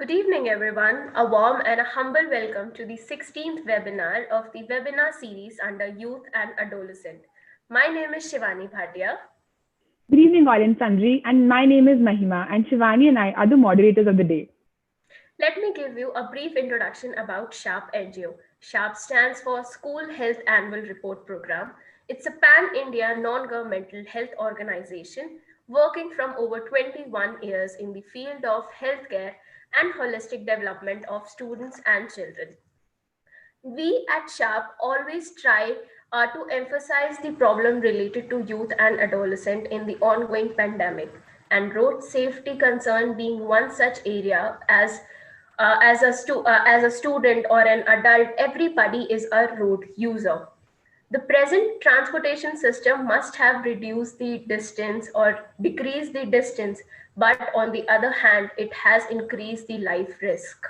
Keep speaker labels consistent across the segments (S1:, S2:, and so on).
S1: Good evening, everyone. A warm and a humble welcome to the 16th webinar of the webinar series under Youth and Adolescent. My name is Shivani Bhatia.
S2: Good evening, all and sundry, and my name is Mahima, and Shivani and I are the moderators of the day.
S1: Let me give you a brief introduction about SHARP NGO. SHARP stands for School Health Annual Report Program. It's a pan-India non-governmental health organization working from over 21 years in the field of healthcare and holistic development of students and children. We at SHARP always try to emphasize the problem related to youth and adolescent in the ongoing pandemic, and road safety concern being one such area. As a student or an adult, everybody is a road user. The present transportation system must have reduced the distance or decreased the distance, but on the other hand, it has increased the life risk.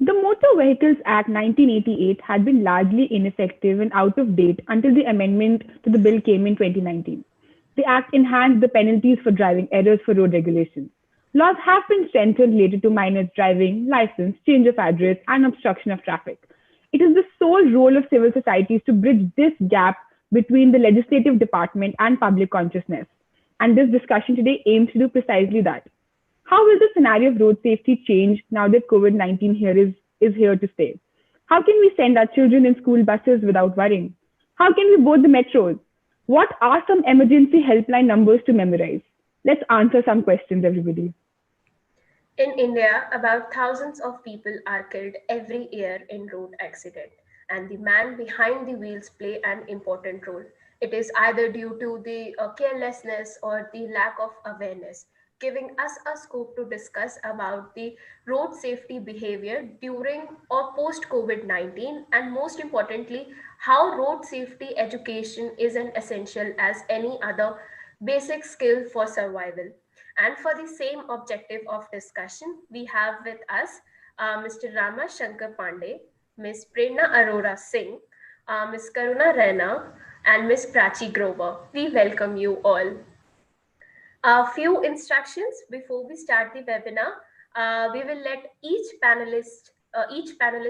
S2: The Motor Vehicles Act 1988 had been largely ineffective and out of date until the amendment to the bill came in 2019. The Act enhanced the penalties for driving errors for road regulations. Laws have been strengthened related to minors driving, license, change of address, and obstruction of traffic. It is the sole role of civil societies to bridge this gap between the legislative department and public consciousness. And this discussion today aims to do precisely that. How will the scenario of road safety change now that COVID-19 is here to stay? How can we send our children in school buses without worrying? How can we board the metros? What are some emergency helpline numbers to memorize? Let's answer some questions, everybody.
S1: In India, about thousands of people are killed every year in road accident, and the man behind the wheels play an important role. It is either due to the carelessness or the lack of awareness, giving us a scope to discuss about the road safety behavior during or post COVID-19, and most importantly, how road safety education is an essential as any other basic skill for survival. And for the same objective of discussion, we have with us Mr. Rama Shankar Pandey, Ms. Prerna Arora Singh, Ms. Karuna Rana, and Ms. Prachi Grover. We welcome you all. A few instructions before we start the webinar. We will let each panelist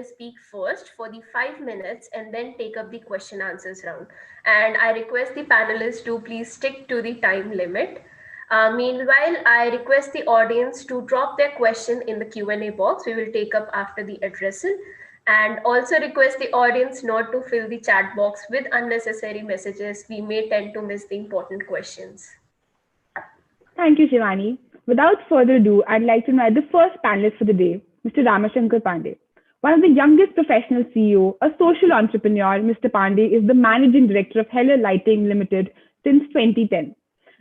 S1: speak first for the 5 minutes and then take up the question answers round. And I request the panelists to please stick to the time limit. Meanwhile, I request the audience to drop their question in the Q&A box we will take up after the addressing, and also request the audience not to fill the chat box with unnecessary messages. We may tend to miss the important questions.
S2: Thank you, Shivani. Without further ado, I'd like to invite the first panelist for the day, Mr. Ramashankar Pandey. One of the youngest professional CEO, a social entrepreneur, Mr. Pandey is the managing director of Heller Lighting Limited since 2010.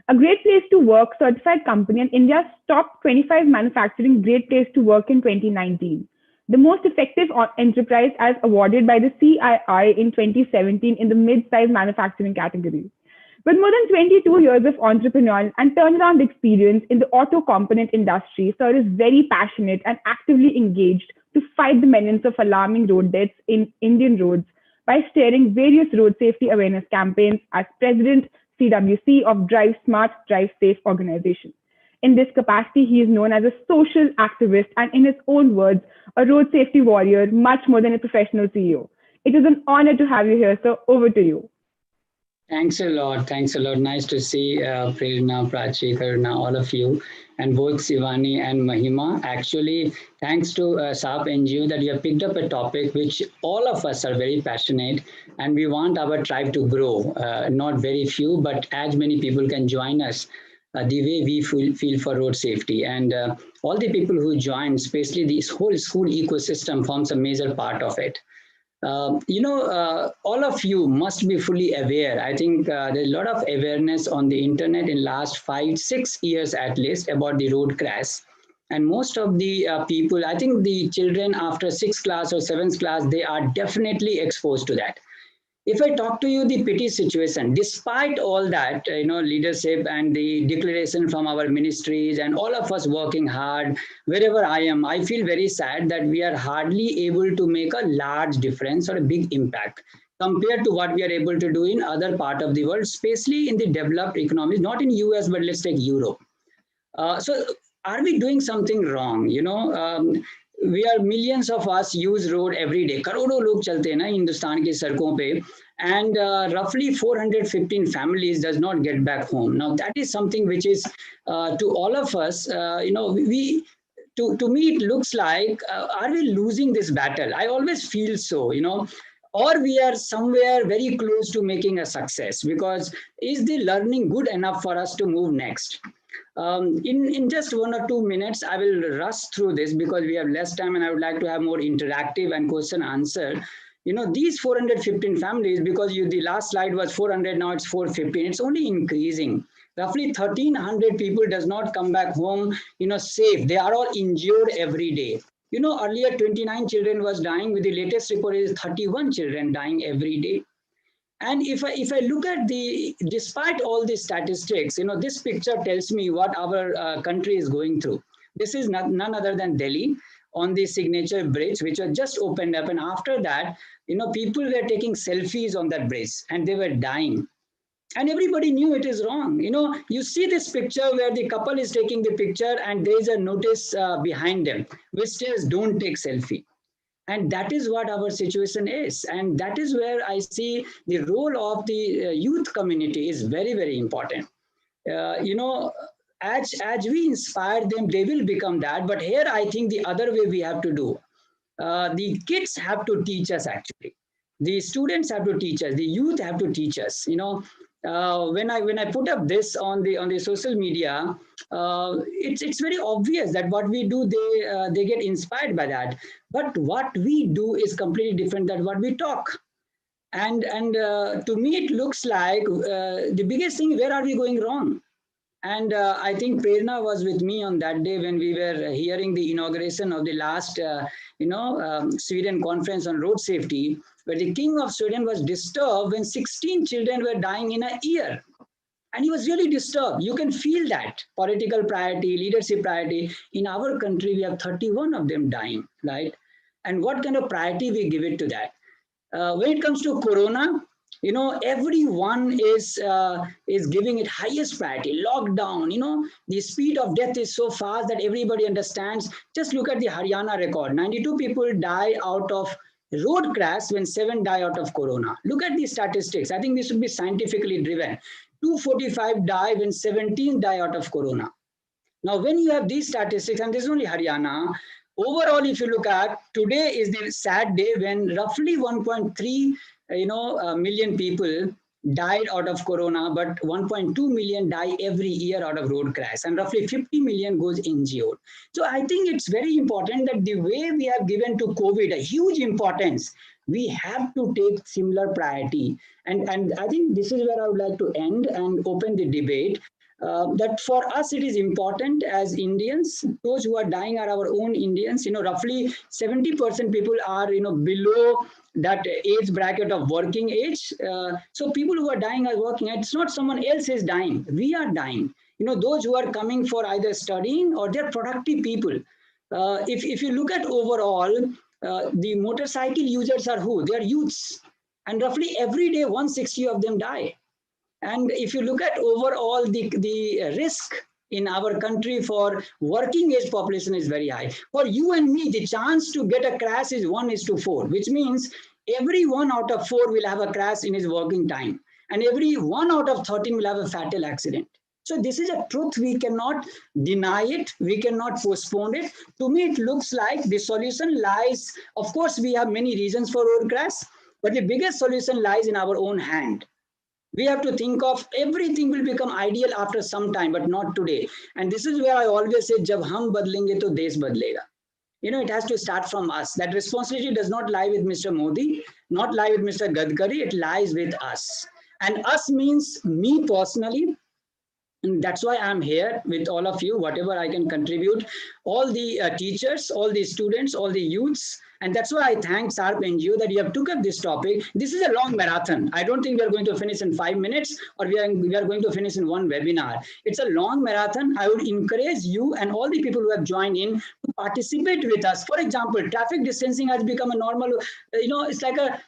S2: A Great Place to Work certified company and India's top 25 manufacturing Great Place to Work in 2019. The most effective enterprise as awarded by the CII in 2017 in the mid-size manufacturing category. With more than 22 years of entrepreneurial and turnaround experience in the auto component industry, Sir is very passionate and actively engaged to fight the menace of alarming road deaths in Indian roads by steering various road safety awareness campaigns as President CWC of Drive Smart, Drive Safe organization. In this capacity, he is known as a social activist and, in his own words, a road safety warrior, much more than a professional CEO. It is an honor to have you here, sir. Over to you.
S3: Thanks a lot. Thanks a lot. Nice to see Prerna, Prachi, Karuna, all of you, and both Shivani and Mahima. Actually, thanks to SHARP NGO that you have picked up a topic which all of us are very passionate, and we want our tribe to grow. Not very few, but as many people can join us the way we feel for road safety. And all the people who join, especially this whole school ecosystem, forms a major part of it. All of you must be fully aware. I think there's a lot of awareness on the internet in last 5-6 years at least about the road crash. And most of the people, I think the children after 6th class or 7th class, they are definitely exposed to that. If I talk to you the pity situation, despite all that, leadership and the declaration from our ministries and all of us working hard, wherever I am, I feel very sad that we are hardly able to make a large difference or a big impact compared to what we are able to do in other part of the world, especially in the developed economies, not in US, but let's take Europe. So are we doing something wrong? We are, millions of us use road every day. करोड़ों लोग चलते हैं ना हिंदुस्तान की सड़कों पे, and roughly 415 families does not get back home. Now that is something which is to all of us. We to me it looks like, are we losing this battle? I always feel so. Or we are somewhere very close to making a success, because is the learning good enough for us to move next? In just 1 or 2 minutes, I will rush through this because we have less time, and I would like to have more interactive and question answer. These 415 families, because the last slide was 400, now it's 415. It's only increasing. Roughly 1,300 people does not come back home, safe. They are all injured every day. Earlier 29 children was dying. With the latest report, is 31 children dying every day. And if I look at despite all these statistics, this picture tells me what our country is going through. This is none other than Delhi on the Signature Bridge, which was just opened up. And after that, people were taking selfies on that bridge and they were dying. And everybody knew it is wrong. You see this picture where the couple is taking the picture and there is a notice behind them, which says, don't take selfie. And that is what our situation is. And that is where I see the role of the youth community is very, very important. As we inspire them, they will become that. But here, I think the other way we have to do. The kids have to teach us, actually. The students have to teach us. The youth have to teach us. When I put up this on the social media, it's very obvious that what we do, they get inspired by that. But what we do is completely different than what we talk. And to me, it looks like the biggest thing, where are we going wrong? And I think Prerna was with me on that day when we were hearing the inauguration of the last, Sweden conference on road safety, where the King of Sweden was disturbed when 16 children were dying in a year. And he was really disturbed. You can feel that political priority, leadership priority. In our country, we have 31 of them dying, right? And what kind of priority we give it to that? When it comes to Corona, everyone is giving it highest priority. Lockdown, the speed of death is so fast that everybody understands. Just look at the Haryana record. 92 people die out of road crash when 7 die out of Corona. Look at the statistics. I think this should be scientifically driven. 245 die when 17 die out of Corona. Now, when you have these statistics, and this is only Haryana, overall, if you look at, today is the sad day when roughly 1.3 million people died out of Corona, but 1.2 million die every year out of road crash, and roughly 50 million goes injured. So I think it's very important that the way we have given to COVID a huge importance, we have to take similar priority. And I think this is where I would like to end and open the debate. That for us, it is important as Indians. Those who are dying are our own Indians. Roughly 70% people are, below that age bracket of working age. So people who are dying are working. It's not someone else is dying. We are dying. Those who are coming for either studying or they're productive people. If you look at overall, the motorcycle users are who? They are youths. And roughly every day, 160 of them die. And if you look at overall, the risk in our country for working age population is very high. For you and me, the chance to get a crash is 1:4, which means every 1 out of 4 will have a crash in his working time. And every 1 out of 13 will have a fatal accident. So this is a truth. We cannot deny it. We cannot postpone it. To me, it looks like the solution lies, of course, we have many reasons for road crash, but the biggest solution lies in our own hand. We have to think of everything will become ideal after some time, but not today. And this is where I always say, jab hum badlenge to desh badlega. It has to start from us. That responsibility does not lie with Mr. Modi, not lie with Mr. Gadkari. It lies with us. And us means me personally. And that's why I'm here with all of you, whatever I can contribute, all the teachers, all the students, all the youths. And that's why I thank SARP NGO that you have took up this topic. This is a long marathon. I don't think we are going to finish in 5 minutes or we are going to finish in one webinar. It's a long marathon. I would encourage you and all the people who have joined in to participate with us. For example, traffic distancing has become a normal, it's like a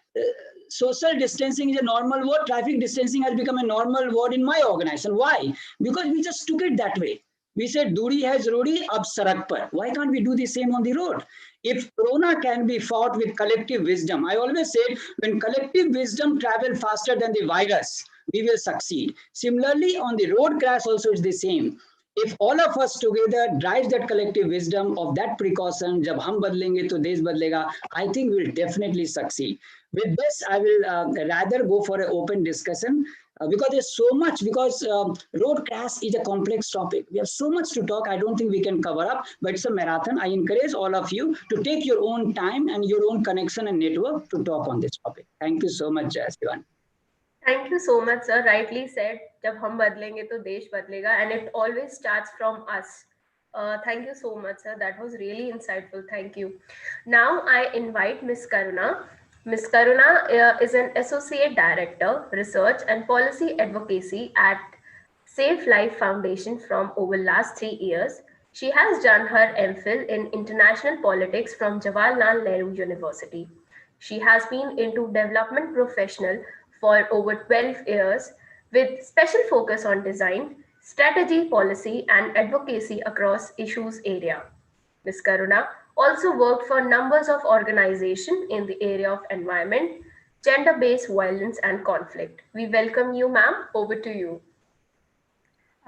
S3: social distancing is a normal word. Traffic distancing has become a normal word in my organization. Why? Because we just took it that way. We said Duri hai zaruri, ab sarak par. Why can't we do the same on the road? If Corona can be fought with collective wisdom, I always said when collective wisdom travel faster than the virus, we will succeed. Similarly, on the road crash also is the same. If all of us together drive that collective wisdom of that precaution, जब हम बदलेंगे तो देश बदलेगा, I think we'll definitely succeed. With this, I will rather go for an open discussion because there's so much, because road crash is a complex topic. We have so much to talk. I don't think we can cover up, but it's a marathon. I encourage all of you to take your own time and your own connection and network to talk on this topic. Thank you so much, Sivan.
S1: Thank you so much, sir. Rightly said, जब हम बदलेंगे तो देश बदलेगा, and it always starts from us. Thank you so much, sir. That was really insightful. Thank you. Now I invite Miss Karuna. Miss Karuna is an Associate Director, Research and Policy Advocacy at Safe Life Foundation from over last 3 years. She has done her MPhil in International Politics from Jawaharlal Nehru University. She has been into development professional for over 12 years with special focus on design, strategy, policy, and advocacy across issues area. Ms. Karuna also worked for numbers of organizations in the area of environment, gender-based violence, and conflict. We welcome you, ma'am. Over to you.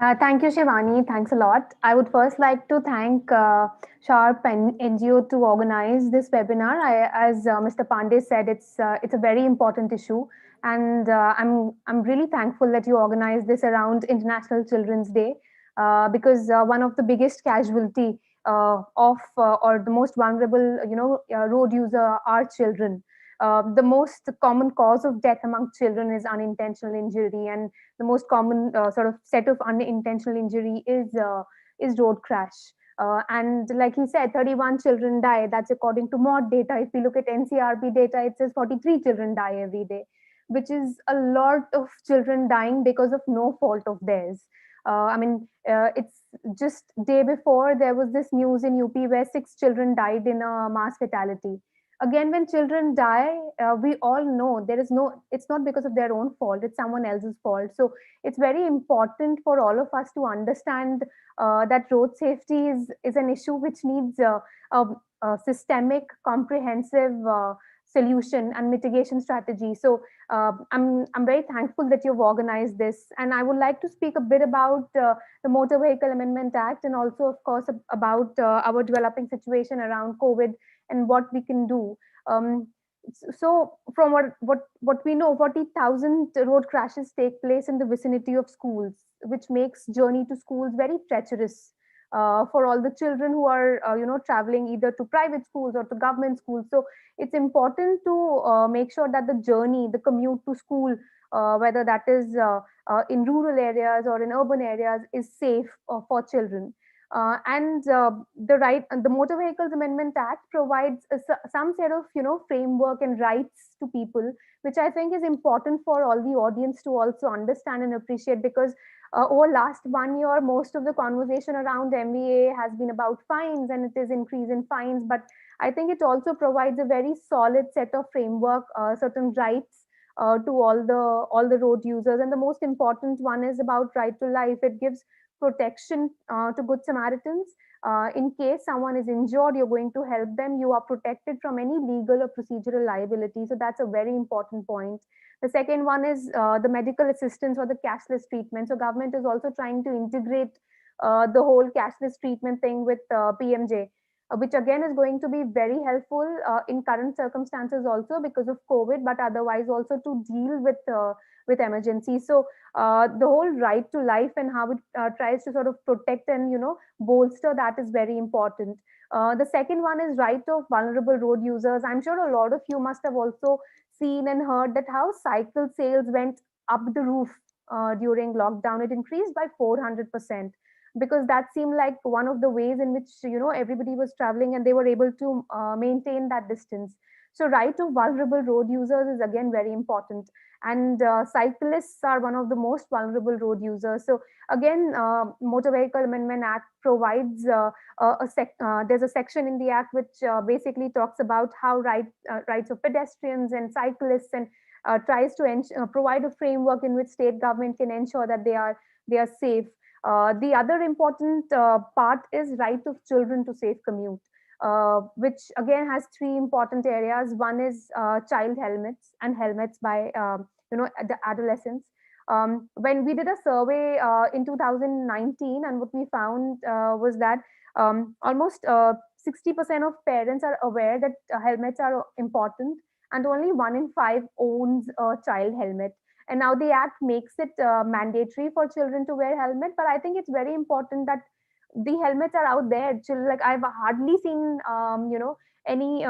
S4: Thank you, Shivani. Thanks a lot. I would first like to thank Sharp and NGO to organize this webinar. As Mr. Pandey said, it's a very important issue, and I'm really thankful that you organized this around International Children's Day, because one of the biggest casualty or the most vulnerable, road user are children. The most common cause of death among children is unintentional injury, and the most common sort of set of unintentional injury is road crash. And like he said, 31 children die. That's according to MOD data. If you look at NCRB data, it says 43 children die every day, which is a lot of children dying because of no fault of theirs. It's just day before there was this news in UP where 6 children died in a mass fatality. Again, when children die, we all know it's not because of their own fault, it's someone else's fault. So it's very important for all of us to understand that road safety is an issue which needs a systemic, comprehensive solution and mitigation strategy. So I'm very thankful that you've organized this, and I would like to speak a bit about the Motor Vehicle Amendment Act, and also, of course, about our developing situation around COVID and what we can do. So from what we know, 40,000 road crashes take place in the vicinity of schools, which makes journey to schools very treacherous for all the children who are traveling either to private schools or to government schools. So it's important to make sure that the journey, the commute to school, whether that is in rural areas or in urban areas, is safe for children. The Motor Vehicles Amendment Act provides some set of framework and rights to people, which I think is important for all the audience to also understand and appreciate, because over last 1 year, most of the conversation around MVA has been about fines, and it is increase in fines. But I think it also provides a very solid set of framework, certain rights to all the road users. And the most important one is about right to life. It gives protection to good Samaritans. In case someone is injured, you're going to help them. You are protected from any legal or procedural liability. So that's a very important point. The second one is the medical assistance or the cashless treatment. So government is also trying to integrate the whole cashless treatment thing with PMJ, which again is going to be very helpful in current circumstances also because of COVID, but otherwise also to deal with emergency. So the whole right to life and how it tries to sort of protect and bolster that is very important. The second one is right of vulnerable road users. I'm sure a lot of you must have also seen and heard that how cycle sales went up the roof during lockdown. It increased by 400%, because that seemed like one of the ways in which everybody was traveling and they were able to maintain that distance. So right of vulnerable road users is again very important, and cyclists are one of the most vulnerable road users. So again, Motor Vehicle Amendment Act provides there's a section in the act which basically talks about how rights of pedestrians and cyclists, and tries to provide a framework in which state government can ensure that they are safe. The other important part is right of children to safe commute, which again has three important areas. One is child helmets and helmets by the adolescents. When we did a survey in 2019, and what we found was that almost 60% of parents are aware that helmets are important, and only 1 in 5 owns a child helmet. And now the act makes it mandatory for children to wear helmet, but I think it's very important that the helmets are out there. Like I've hardly seen any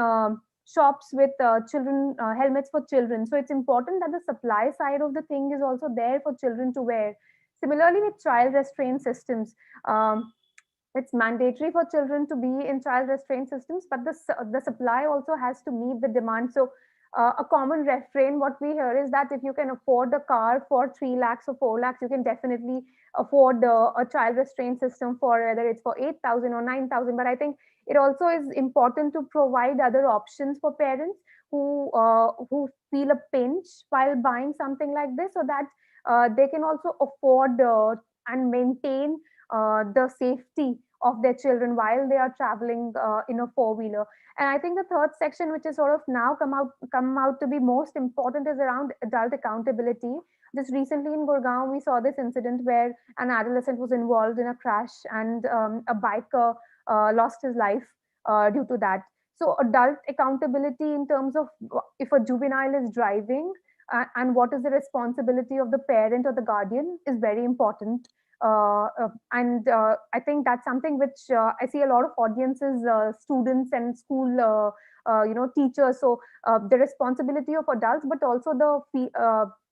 S4: shops with children helmets for children. So it's important that the supply side of the thing is also there for children to wear. Similarly with child restraint systems, it's mandatory for children to be in child restraint systems, but the supply also has to meet the demand. So a common refrain what we hear is that if you can afford a car for 3 lakhs or 4 lakhs, you can definitely afford a child restraint system for whether it's for 8,000 or 9,000. But I think it also is important to provide other options for parents who feel a pinch while buying something like this, so that they can also afford and maintain the safety of their children while they are traveling in a four-wheeler. And I think the third section, which is sort of now come out to be most important, is around adult accountability. Just recently in Gurgaon, we saw this incident where an adolescent was involved in a crash, and a biker lost his life due to that. So adult accountability in terms of if a juvenile is driving, and what is the responsibility of the parent or the guardian, is very important. And I think that's something which I see a lot of audiences, students and school teachers. So the responsibility of adults, but also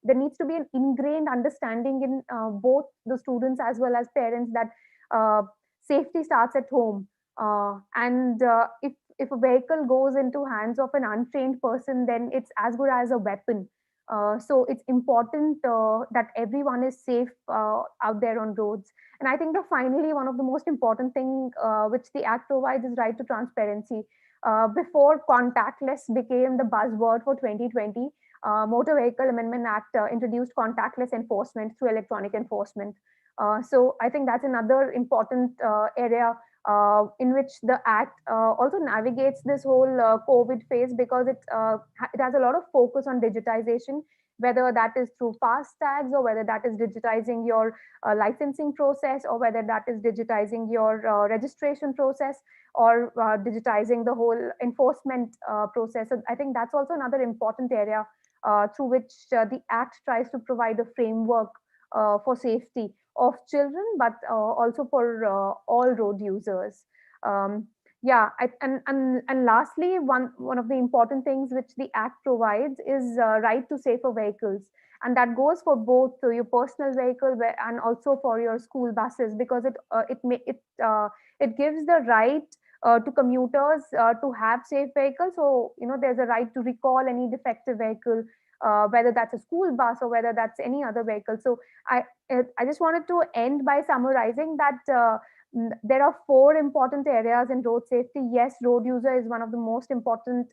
S4: there needs to be an ingrained understanding in both the students as well as parents that safety starts at home. And if a vehicle goes into hands of an untrained person, then it's as good as a weapon. So it's important that everyone is safe out there on roads. And I think that finally one of the most important thing which the act provides is right to transparency. Before contactless became the buzzword for 2020, Motor Vehicle Amendment Act introduced contactless enforcement through electronic enforcement. So I think that's another important area in which the act also navigates this whole COVID phase, because it has a lot of focus on digitization, whether that is through fast tags, or whether that is digitizing your licensing process, or whether that is digitizing your registration process, or digitizing the whole enforcement process. So I think that's also another important area through which the act tries to provide a framework for safety of children, but also for all road users. Yeah, and lastly, one of the important things which the act provides is right to safer vehicles, and that goes for both your personal vehicle and also for your school buses, because it gives the right to commuters to have safe vehicles. So there's a right to recall any defective vehicle, whether that's a school bus or whether that's any other vehicle. So I just wanted to end by summarizing that there are four important areas in road safety. Yes, road user is one of the most important,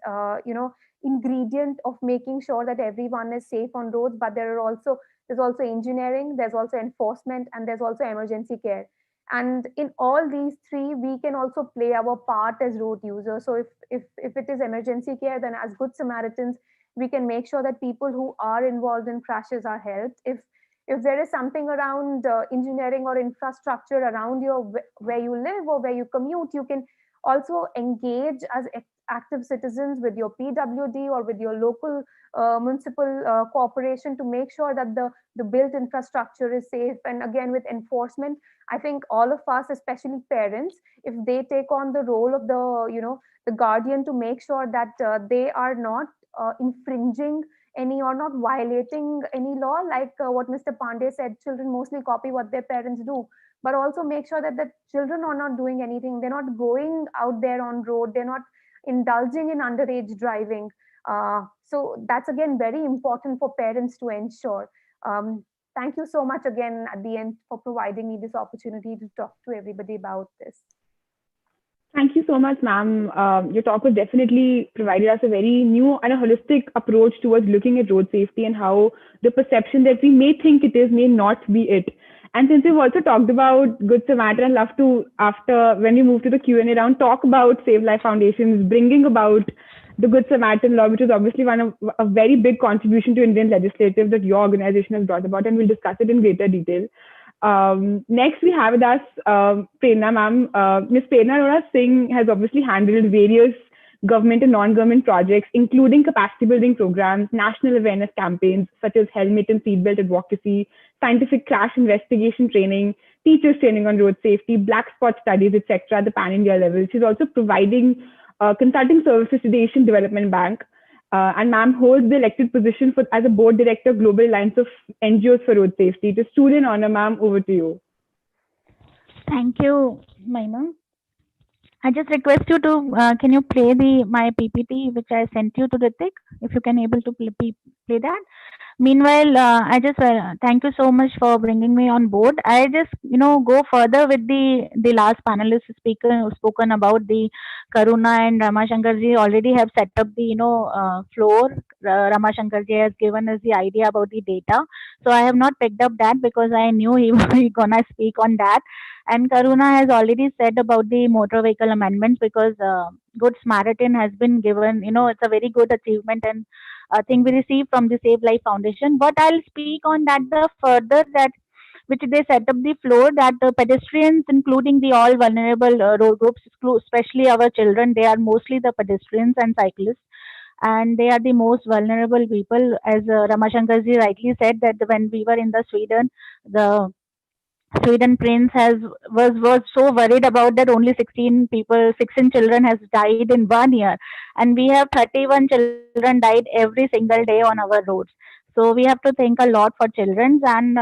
S4: ingredient of making sure that everyone is safe on roads. But there's also engineering, there's also enforcement, and there's also emergency care. And in all these three, we can also play our part as road users. So if it is emergency care, then as good Samaritans, we can make sure that people who are involved in crashes are helped. If there is something around engineering or infrastructure around where you live or where you commute, you can also engage as active citizens with your PWD or with your local municipal corporation to make sure that the built infrastructure is safe. And again, with enforcement, I think all of us, especially parents, if they take on the role of the guardian to make sure that they are not infringing any or not violating any law, like what Mr. Pandey said, children mostly copy what their parents do, but also make sure that the children are not doing anything. They're not going out there on road. They're not indulging in underage driving. So that's again very important for parents to ensure. Thank you so much again at the end for providing me this opportunity to talk to everybody about this.
S2: Thank you so much, ma'am. Your talk was definitely provided us a very new and a holistic approach towards looking at road safety and how the perception that we may think it is may not be it. And since we've also talked about Good Samaritan, I'd love to, after when we move to the Q&A round, talk about Save Life Foundation's bringing about the Good Samaritan law, which is obviously one of a very big contribution to Indian legislative that your organization has brought about, and we'll discuss it in greater detail. Next, we have with us Prerna ma'am. Ms. Prerna Arora Singh has obviously handled various government and non-government projects, including capacity building programs, national awareness campaigns such as helmet and seatbelt advocacy, scientific crash investigation training, teachers training on road safety, black spot studies, etc. at the pan-India level. She's also providing consulting services to the Asian Development Bank. And ma'am holds the elected position as a board director, Global Alliance of NGOs for Road Safety. It is truly an honor, ma'am. Over to you.
S5: Thank you, Maina. I just request you to, can you play my PPT which I sent you to Ritik, if you can able to play that. Meanwhile, I just thank you so much for bringing me on board. I just go further with the last panelist speaker spoken about the Karuna and Ramashankar ji already have set up the floor. Ramashankar ji has given us the idea about the data, so I have not picked up that because I knew he was gonna speak on that. And Karuna has already said about the motor vehicle amendments because Good Samaritan has been given, it's a very good achievement and thing we received from the Save Life Foundation. But I'll speak on that the further that which they set up the floor that pedestrians, including the all vulnerable road groups, especially our children, they are mostly the pedestrians and cyclists. And they are the most vulnerable people, as Ramashankar ji rightly said that when we were in the Sweden prince was so worried about that only 16 children has died in 1 year, and we have 31 children died every single day on our roads. So we have to think a lot for children, and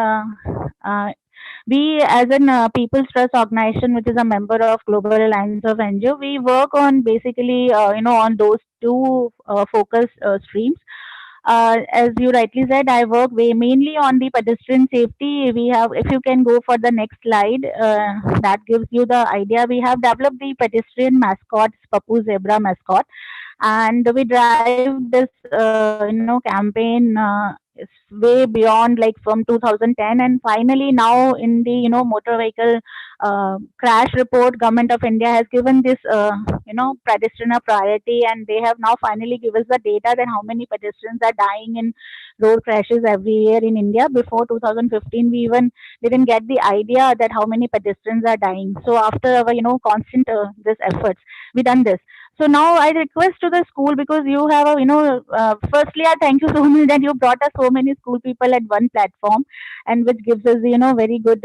S5: we as an People's Trust Organization, which is a member of Global Alliance of NGO, we work on basically on those two focus streams. As you rightly said, I work mainly on the pedestrian safety. We have, if you can go for the next slide, that gives you the idea. We have developed the pedestrian mascot, Papu Zebra mascot, and we drive this campaign way beyond, like from 2010, and finally now in the motor vehicle crash report, Government of India has given this pedestrian a priority, and they have now finally given us the data that how many pedestrians are dying in road crashes every year in India. Before 2015, we even didn't get the idea that how many pedestrians are dying. So after our constant this efforts, we done this. So now I request to the school, because you have firstly I thank you so much that you brought us so many school people at one platform, and which gives us very good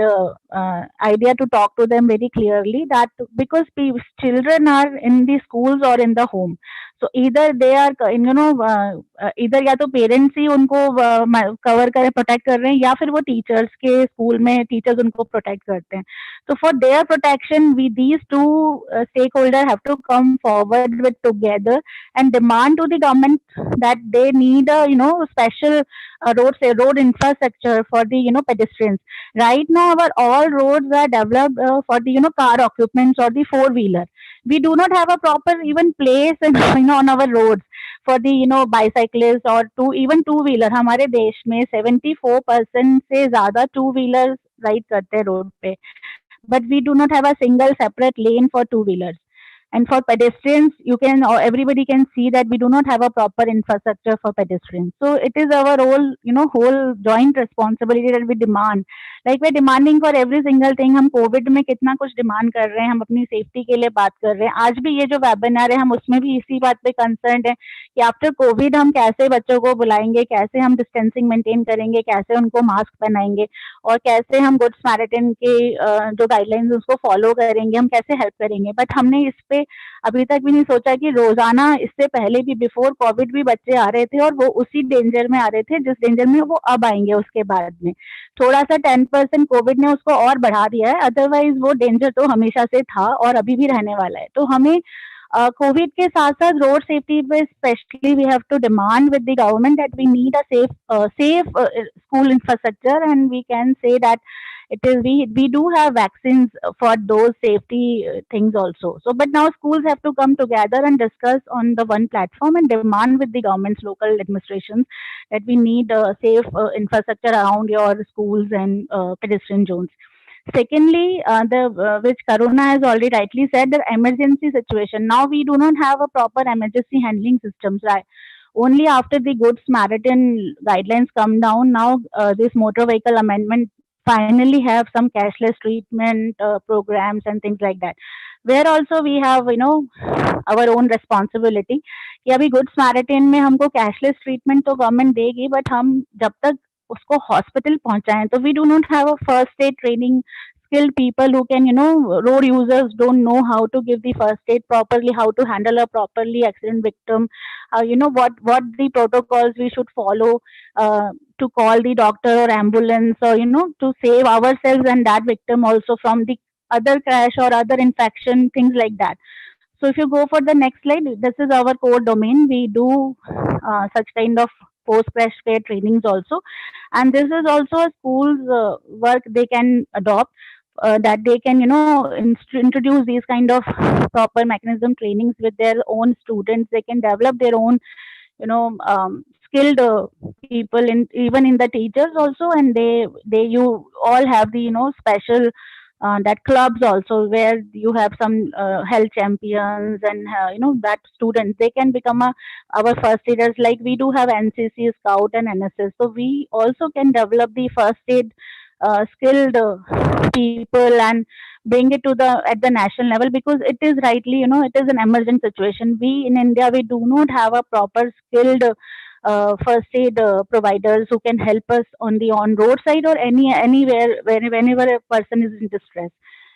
S5: idea to talk to them very clearly, that because children are in the schools or in the home, so either they are either या तो parents ही उनको cover कर protect कर रहे हैं, या फिर वो टीचर्स के स्कूल में टीचर्स उनको प्रोटेक्ट करते हैं. So for their protection, these two stakeholders have to come forward with together and demand to the government that they need a special road infrastructure for the pedestrians. Right now, our all roads are developed for the car occupants or the four-wheeler. We do not have a proper even place on our roads for the bicyclists or even two-wheeler. हमारे देश में 74% से ज़्यादा two-wheelers ride करते हैं road पे, but we do not have a single separate lane for two-wheelers. And for pedestrians, everybody can see that we do not have a proper infrastructure for pedestrians. So it is our whole joint responsibility that we demand. Like we're demanding for every single thing. हम Covid में कितना कुछ demand कर रहे हैं, हम अपनी safety के लिए बात कर रहे हैं. आज भी ये जो वेबिनार है, हम उसमें भी इसी बात पे कंसर्न है कि आफ्टर कोविड हम कैसे बच्चों को बुलाएंगे, कैसे हम डिस्टेंसिंग मेंटेन करेंगे, कैसे उनको मास्क पहनाएंगे, और कैसे हम गुड समैरिटन के जो गाइडलाइंस उसको फॉलो करेंगे, हम कैसे हेल्प करेंगे. बट हमने इस पे अभी तक भी नहीं सोचा कि रोजाना, इससे पहले भी बिफोर कोविड भी बच्चे आ रहे थे और वो उसी डेंजर में आ रहे थे जिस डेंजर में वो अब आएंगे. उसके बाद में थोड़ा सा 10% कोविड ने उसको और बढ़ा दिया है, अदरवाइज वो डेंजर तो हमेशा से था और अभी भी रहने वाला है. तो हमें कोविड के साथ साथ रोड सेफ्टी पे specially we have to demand with the government that we need a safe school infrastructure, and we can say that it is we do have vaccines for those safety things also. So but now schools have to come together and discuss on the one platform and demand with the governments, local administrations, that we need a safe infrastructure around your schools and pedestrian zones. Secondly, the which Karuna has already rightly said, the emergency situation. Now we do not have a proper emergency handling systems, right? Only after the Good Samaritan guidelines come down, now this motor vehicle amendment finally have some cashless treatment programs and things like that. Where also we have, our own responsibility कि अभी good samaritan में हमको cashless treatment तो government देगी, but हम जब तक उसको हॉस्पिटल पहुंचाएं तो we do not have a first aid training. Skilled people who can, road users don't know how to give the first aid properly, how to handle a properly accident victim, what the protocols we should follow to call the doctor or ambulance, or to save ourselves and that victim also from the other crash or other infection, things like that. So if you go for the next slide, this is our core domain. We do such kind of post crash care trainings also, and this is also a school's work they can adopt, that they can, introduce these kind of proper mechanism trainings with their own students. They can develop their own, skilled people in, even in the teachers also, and they you all have the, special that clubs also, where you have some health champions, and that students, they can become our first aiders. Like we do have NCC, Scout, and NSS, so we also can develop the first aid skilled people and bring it to the at the national level, because it is rightly, it is an emergent situation. We in India, we do not have a proper skilled first aid providers who can help us on the on road side or anywhere whenever a person is in distress.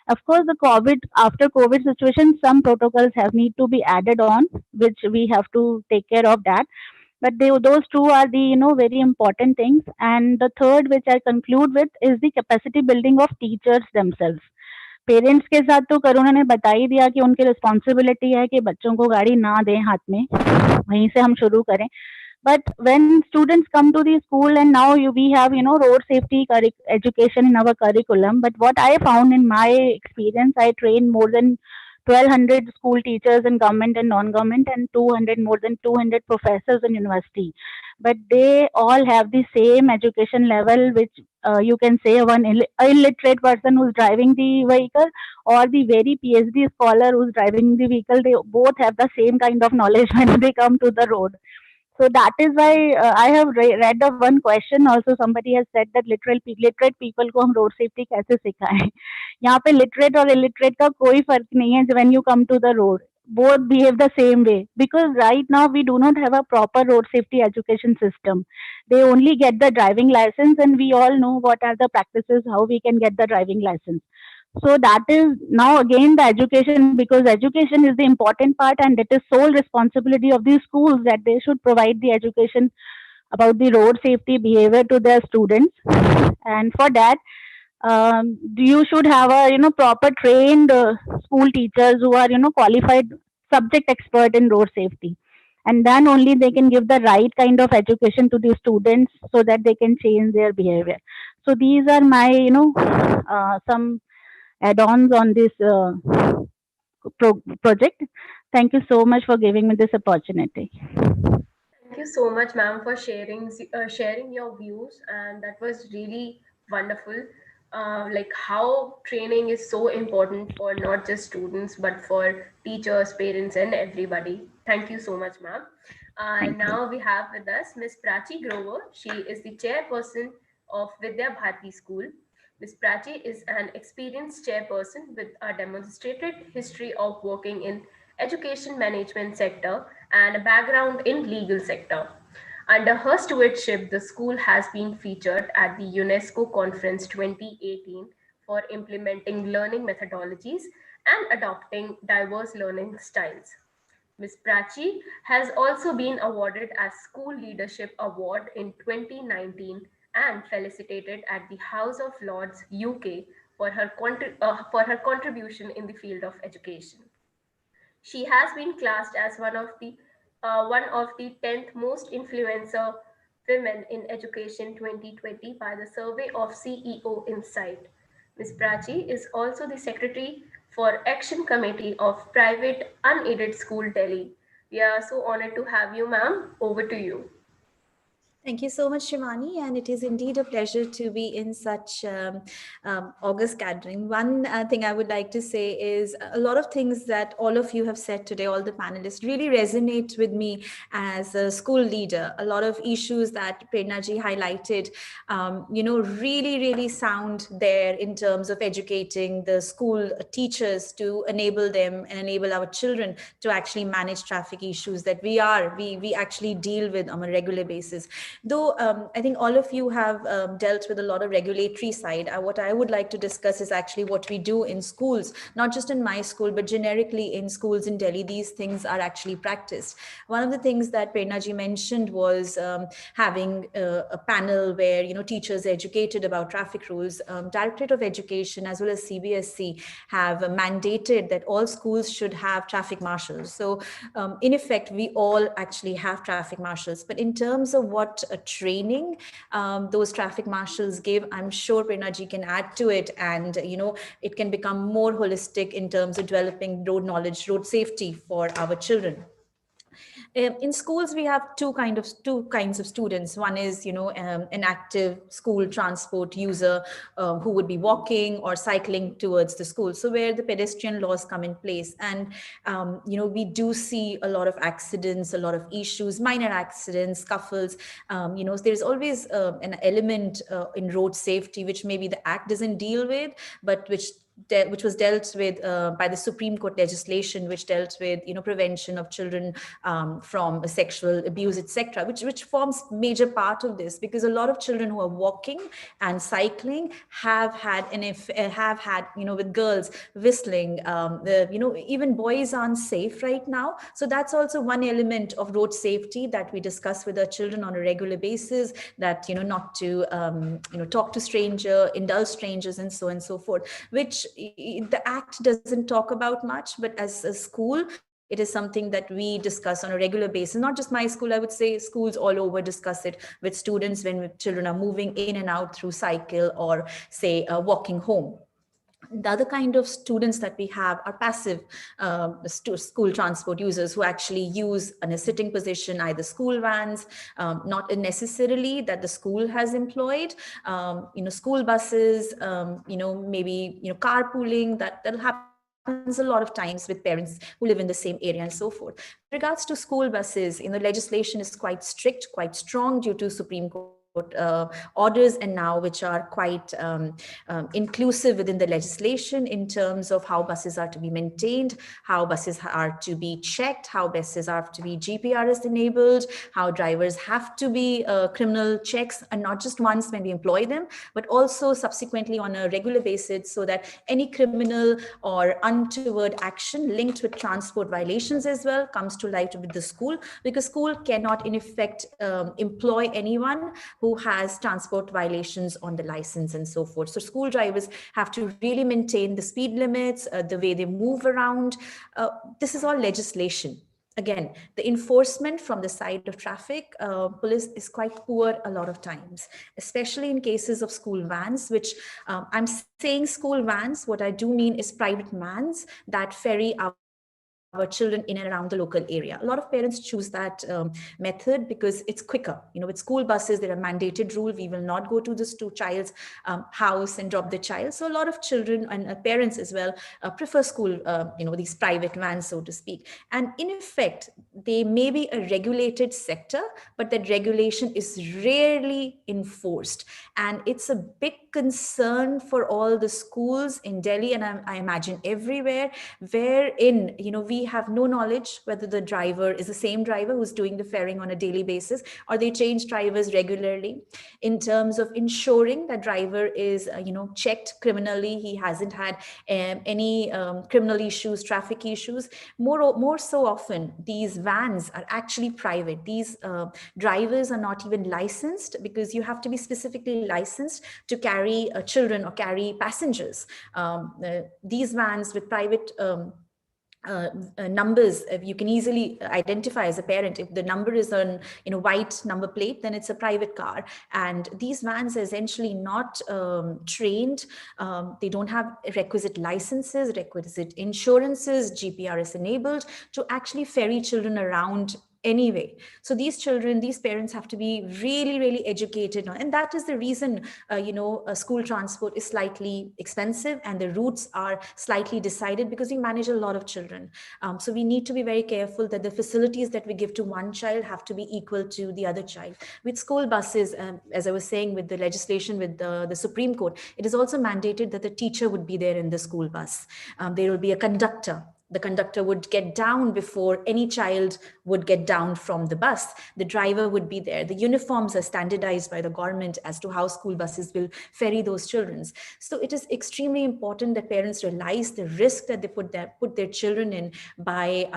S5: Of course, the COVID after COVID situation, some protocols have need to be added on, which we have to take care of that. But those two are the, very important things. And the third, which I conclude with, is the capacity building of teachers themselves. Parents के साथ तो करुणा ने बता ही दिया कि उनकी responsibility है कि बच्चों को गाड़ी ना दें हाथ में, वहीं से हम शुरू करें. But when students come to the school, and now we have, road safety education in our curriculum. But what I found in my experience, I trained more than 1,200 school teachers in government and non-government, and more than 200 professors in university. But they all have the same education level, which you can say one illiterate person who's driving the vehicle, or the very PhD scholar who's driving the vehicle. They both have the same kind of knowledge when they come to the road. So that is why I have read of one question also. Somebody has said that literate people को हम road safety कैसे सिखाएं. यहाँ पे literate और illiterate का कोई फर्क नहीं है when you come to the road. Both behave the same way, because right now we do not have a proper road safety education system. They only get the driving license, and we all know what are the practices, how we can get the driving license. So that is now again the education, because education is the important part, and it is sole responsibility of the schools that they should provide the education about the road safety behavior to their students. And for that, you should have a, proper trained school teachers who are, qualified subject expert in road safety, and then only they can give the right kind of education to the students so that they can change their behavior. So these are my, some add-ons on this project. Thank you so much for giving me this opportunity.
S1: Thank you so much, ma'am, for sharing your views, and that was really wonderful. Like how training is so important for not just students but for teachers, parents, and everybody. Thank you so much, ma'am.
S5: Thank you.
S1: Now we have with us Miss Prachi Grover. She is the chairperson of Vidya Bharati School. Ms. Prachi is an experienced chairperson with a demonstrated history of working in education management sector and a background in legal sector. Under her stewardship, the school has been featured at the UNESCO Conference 2018 for implementing learning methodologies and adopting diverse learning styles. Ms. Prachi has also been awarded as School Leadership Award in 2019 and felicitated at the House of Lords UK for her contribution in the field of education. She has been classed as one of the 10th most influencer women in education 2020 by the survey of CEO Insight. Ms. Prachi is also the secretary for Action Committee of Private Unaided School Delhi. We are so honored to have you, ma'am. Over to you.
S6: Thank you so much, Shivani, and it is indeed a pleasure to be in such August gathering. One thing I would like to say is a lot of things that all of you have said today, all the panelists, really resonate with me as a school leader. A lot of issues that Prernaji highlighted, really, really sound there in terms of educating the school teachers to enable them and enable our children to actually manage traffic issues that we actually deal with on a regular basis. Though I think all of you have dealt with a lot of regulatory side, what I would like to discuss is actually what we do in schools, not just in my school, but generically in schools in Delhi. These things are actually practiced. One of the things that Prernaji mentioned was having a panel where teachers are educated about traffic rules. Directorate of Education as well as CBSE have mandated that all schools should have traffic marshals. So in effect, we all actually have traffic marshals. But in terms of what training those traffic marshals give, I'm sure Prernaji can add to it, and it can become more holistic in terms of developing road knowledge, road safety for our children. In schools, we have two kinds of students. One is an active school transport user who would be walking or cycling towards the school, so where the pedestrian laws come in place. And we do see a lot of accidents, a lot of issues, minor accidents, scuffles. There's always an element in road safety which maybe the act doesn't deal with, but which was dealt with by the Supreme Court legislation, which dealt with prevention of children from sexual abuse, etc., which forms major part of this, because a lot of children who are walking and cycling have had with girls whistling. Even boys aren't safe right now, so that's also one element of road safety that we discuss with our children on a regular basis. That not to talk to indulge strangers, and so on and so forth, which the act doesn't talk about much, but as a school, it is something that we discuss on a regular basis. Not just my school, I would say schools all over discuss it with students when children are moving in and out through cycle or say walking home. The other kind of students that we have are passive school transport users who actually use in a sitting position, either school vans, not necessarily that the school has employed, school buses, maybe carpooling. That'll happens a lot of times with parents who live in the same area and so forth. With regards to school buses, legislation is quite strict, quite strong due to Supreme Court orders, and now which are quite inclusive within the legislation in terms of how buses are to be maintained, how buses are to be checked, how buses are to be GPRS enabled, how drivers have to be criminal checks, and not just once when we employ them, but also subsequently on a regular basis, so that any criminal or untoward action linked with transport violations as well comes to light with the school, because school cannot in effect employ anyone who has transport violations on the license and so forth. So school drivers have to really maintain the speed limits, the way they move around. This is all legislation. Again, the enforcement from the side of traffic police is quite poor a lot of times, especially in cases of school vans, which I'm saying school vans, what I do mean is private vans that ferry our children in and around the local area. A lot of parents choose that method because it's quicker. With school buses, there are mandated rule. We will not go to this to child's house and drop the child. So a lot of children and parents as well prefer school, these private vans, so to speak. And in effect, they may be a regulated sector, but that regulation is rarely enforced. And it's a big concern for all the schools in Delhi, and I imagine everywhere, wherein we have no knowledge whether the driver is the same driver who's doing the ferrying on a daily basis, or they change drivers regularly. In terms of ensuring that driver is checked criminally, he hasn't had any criminal issues, traffic issues. More so often, these vans are actually private. These drivers are not even licensed, because you have to be specifically licensed to carry children or carry passengers. These vans with private numbers, you can easily identify as a parent. If the number is on white number plate, then it's a private car. And these vans are essentially not trained. They don't have requisite licenses, requisite insurances, GPRS enabled to actually ferry children around anyway. So these children, these parents have to be really, really educated on, and that is the reason, school transport is slightly expensive and the routes are slightly decided, because we manage a lot of children. So we need to be very careful that the facilities that we give to one child have to be equal to the other child. With school buses, as I was saying, with the legislation with the Supreme Court, it is also mandated that the teacher would be there in the school bus. There will be a conductor. The conductor would get down before any child would get down from the bus. The driver would be there. The uniforms are standardized by the government as to how school buses will ferry those children. So it is extremely important that parents realize the risk that they put their children in by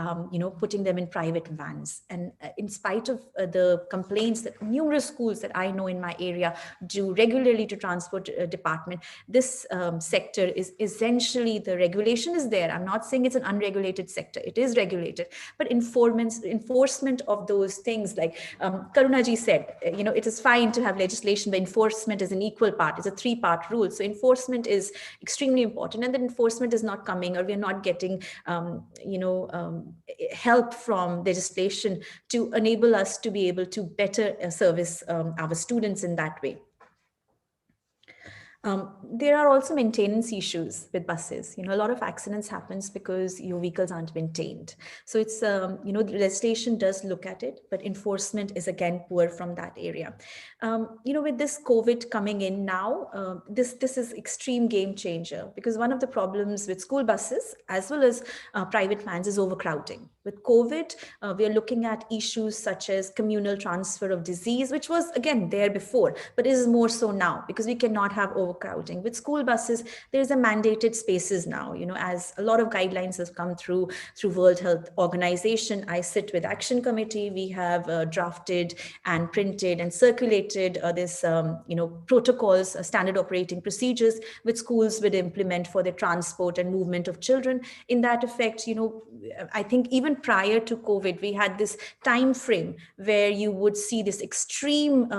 S6: putting them in private vans. And in spite of the complaints that numerous schools that I know in my area do regularly to transport department, this sector is essentially, the regulation is there. I'm not saying it's an unregulated sector. It is regulated, but enforcement of those things, like Karunaji said, it is fine to have legislation, but enforcement is an equal part. It's a 3-part rule. So enforcement is extremely important, and the enforcement is not coming, or we're not getting, help from legislation to enable us to be able to better service our students in that way. There are also maintenance issues with buses. A lot of accidents happens because your vehicles aren't maintained. So it's, the legislation does look at it, but enforcement is again poor from that area. With this COVID coming in now, this is extreme game changer, because one of the problems with school buses as well as private vans is overcrowding. With COVID, we are looking at issues such as communal transfer of disease, which was again there before, but is more so now because we cannot have overcrowding. With school buses, there is a mandated spaces now, as a lot of guidelines have come through World Health Organization. I sit with Action Committee. We have drafted and printed and circulated this, protocols, standard operating procedures which schools would implement for the transport and movement of children. In that effect, I think even prior to COVID, we had this time frame where you would see this extreme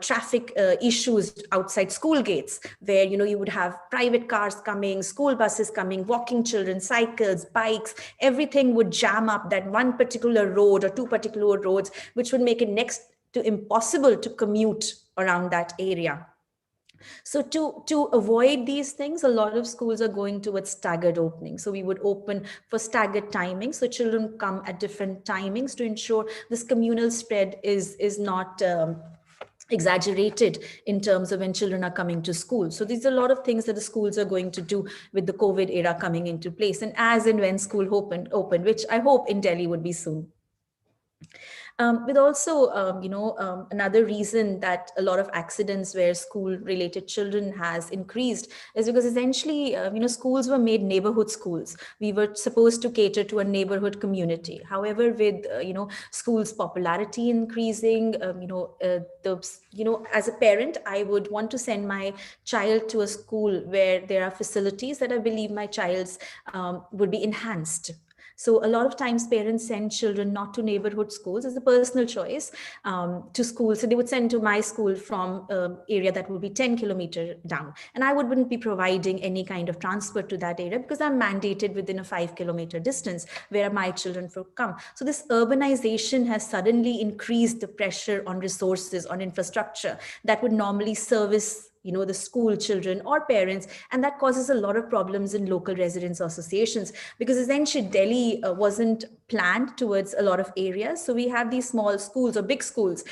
S6: traffic issues outside school gates, where you would have private cars coming, school buses coming, walking children, cycles, bikes, everything would jam up that one particular road or 2 particular roads, which would make it next to impossible to commute around that area. So to avoid these things, a lot of schools are going towards staggered opening. So we would open for staggered timings, so children come at different timings to ensure this communal spread is not exaggerated in terms of when children are coming to school. So these are a lot of things that the schools are going to do with the COVID era coming into place, and as and when school opened, which I hope in Delhi would be soon. With also, another reason that a lot of accidents where school-related children has increased is because essentially, schools were made neighborhood schools. We were supposed to cater to a neighborhood community. However, with schools' popularity increasing, as a parent, I would want to send my child to a school where there are facilities that I believe my child's would be enhanced. So a lot of times parents send children not to neighborhood schools as a personal choice to schools. So they would send to my school from area that would be 10 kilometers down. And I wouldn't be providing any kind of transport to that area because I'm mandated within a 5-kilometer distance where my children will come. So this urbanization has suddenly increased the pressure on resources, on infrastructure that would normally service the school children or parents, and that causes a lot of problems in local residents associations because essentially Delhi wasn't planned towards a lot of areas. So we have these small schools or big schools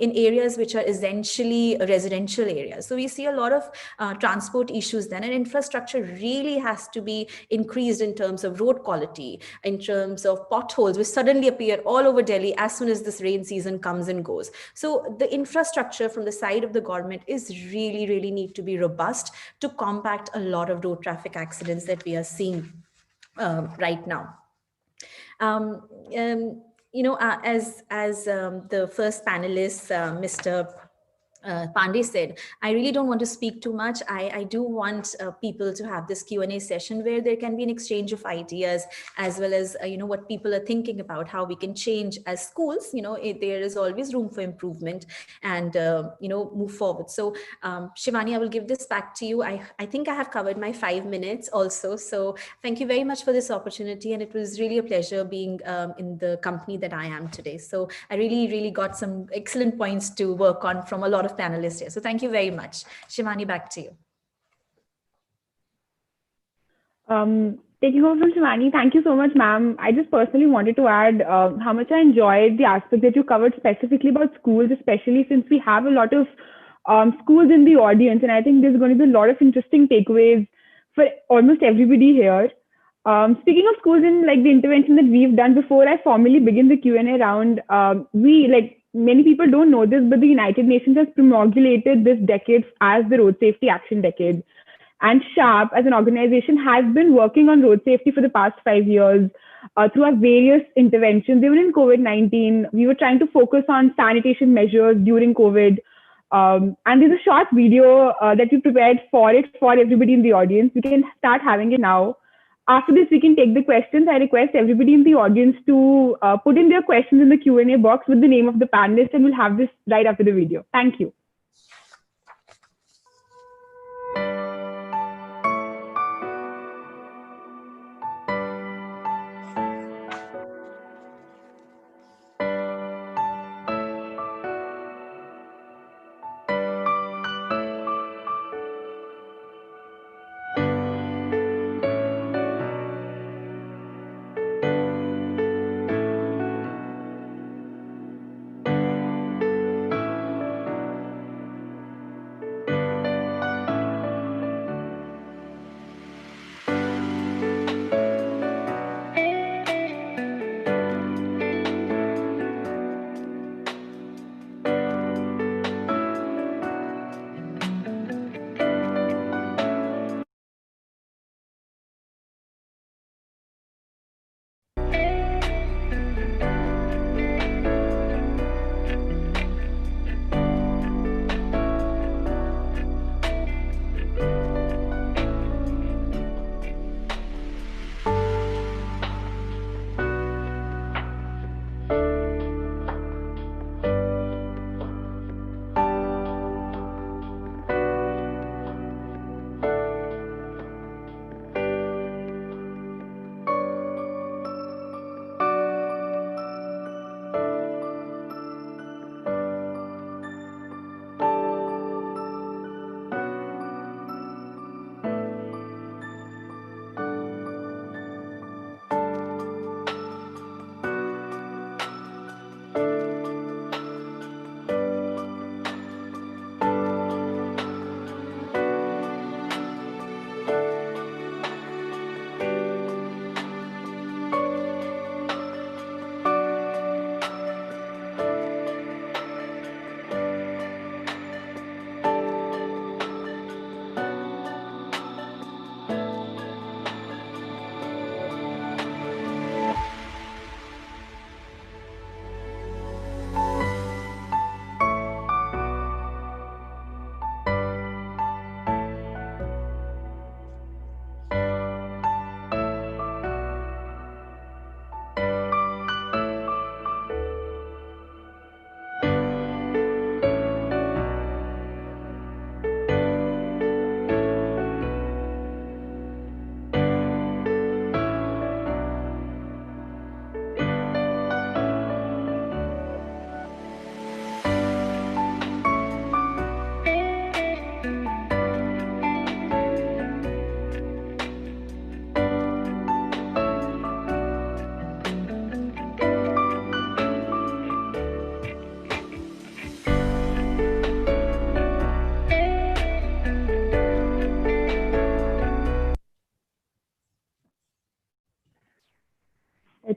S6: in areas which are essentially residential areas. So we see a lot of transport issues then, and infrastructure really has to be increased in terms of road quality, in terms of potholes, which suddenly appear all over Delhi as soon as this rain season comes and goes. So the infrastructure from the side of the government is really need to be robust to combat a lot of road traffic accidents that we are seeing right now. As the first panelist, Mr. Pandey said, I really don't want to speak too much. I do want people to have this Q&A session where there can be an exchange of ideas, as well as, what people are thinking about, how we can change as schools. There is always room for improvement and, move forward. So Shivani, I will give this back to you. I think I have covered my 5 minutes also. So thank you very much for this opportunity. And it was really a pleasure being in the company that I am today. So I really, really got some excellent points to work on from a lot of panelists here. So thank you very much. Shivani, back to you.
S2: Taking over from Shivani, thank you so much, ma'am. I just personally wanted to add how much I enjoyed the aspect that you covered specifically about schools, especially since we have a lot of schools in the audience. And I think there's going to be a lot of interesting takeaways for almost everybody here. Speaking of schools and like the intervention that we've done before I formally begin the Q&A round, many people don't know this, but the United Nations has promulgated this decade as the Road Safety Action Decade. And SHARP, as an organization, has been working on road safety for the past 5 years through our various interventions. Even in COVID-19, we were trying to focus on sanitation measures during COVID. And there's a short video that we prepared for everybody in the audience. We can start having it now. After this, we can take the questions. I request everybody in the audience to put in their questions in the Q&A box with the name of the panelist, and we'll have this right after the video. Thank you.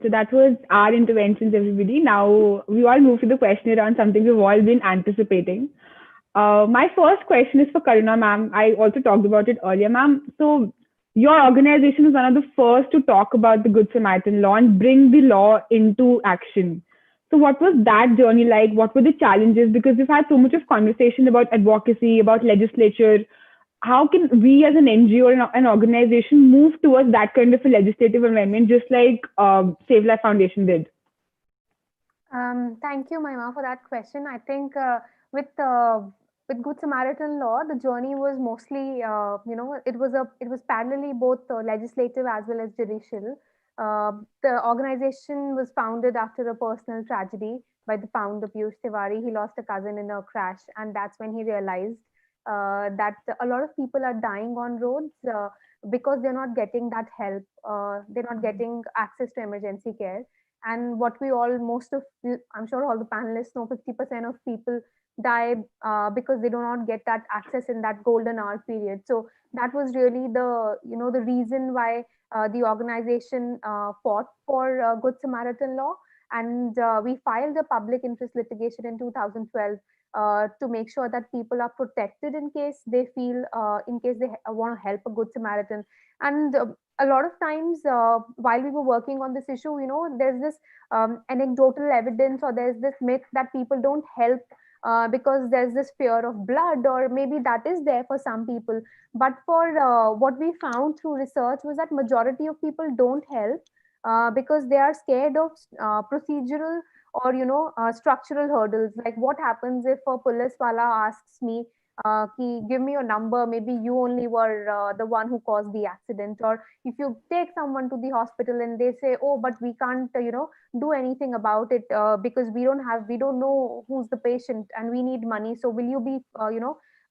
S2: So that was our interventions, everybody. Now we all move to the question around something we've all been anticipating. My first question is for Karuna, ma'am. I also talked about it earlier, ma'am. So your organization is one of the first to talk about the Good Samaritan law and bring the law into action. So what was that journey like? What were the challenges? Because we've had so much of conversation about advocacy, about legislature. How can we as an NGO or an organization move towards that kind of a legislative amendment, just like Save Life Foundation did?
S4: Thank you, Mahima, for that question. I think with Good Samaritan law, the journey was mostly, it was parallelly both legislative as well as judicial. The organization was founded after a personal tragedy by the founder Piyush Tiwari. He lost a cousin in a crash, and that's when he realized that a lot of people are dying on roads because they're not getting that help. They're not getting access to emergency care. And what we all, most of, I'm sure all the panelists know, 50% of people die because they do not get that access in that golden hour period. So that was really the reason why the organization fought for Good Samaritan law. And we filed a public interest litigation in 2012 to make sure that people are protected in case they feel, in case they want to help a Good Samaritan. And a lot of times while we were working on this issue, there's this anecdotal evidence, or there's this myth that people don't help because there's this fear of blood, or maybe that is there for some people. But for what we found through research was that majority of people don't help because they are scared of procedural or structural hurdles. Like, what happens if a police wala asks me give me your number, maybe you only were the one who caused the accident. Or if you take someone to the hospital and they say, oh, but we can't do anything about it because we don't know who's the patient and we need money, so will you be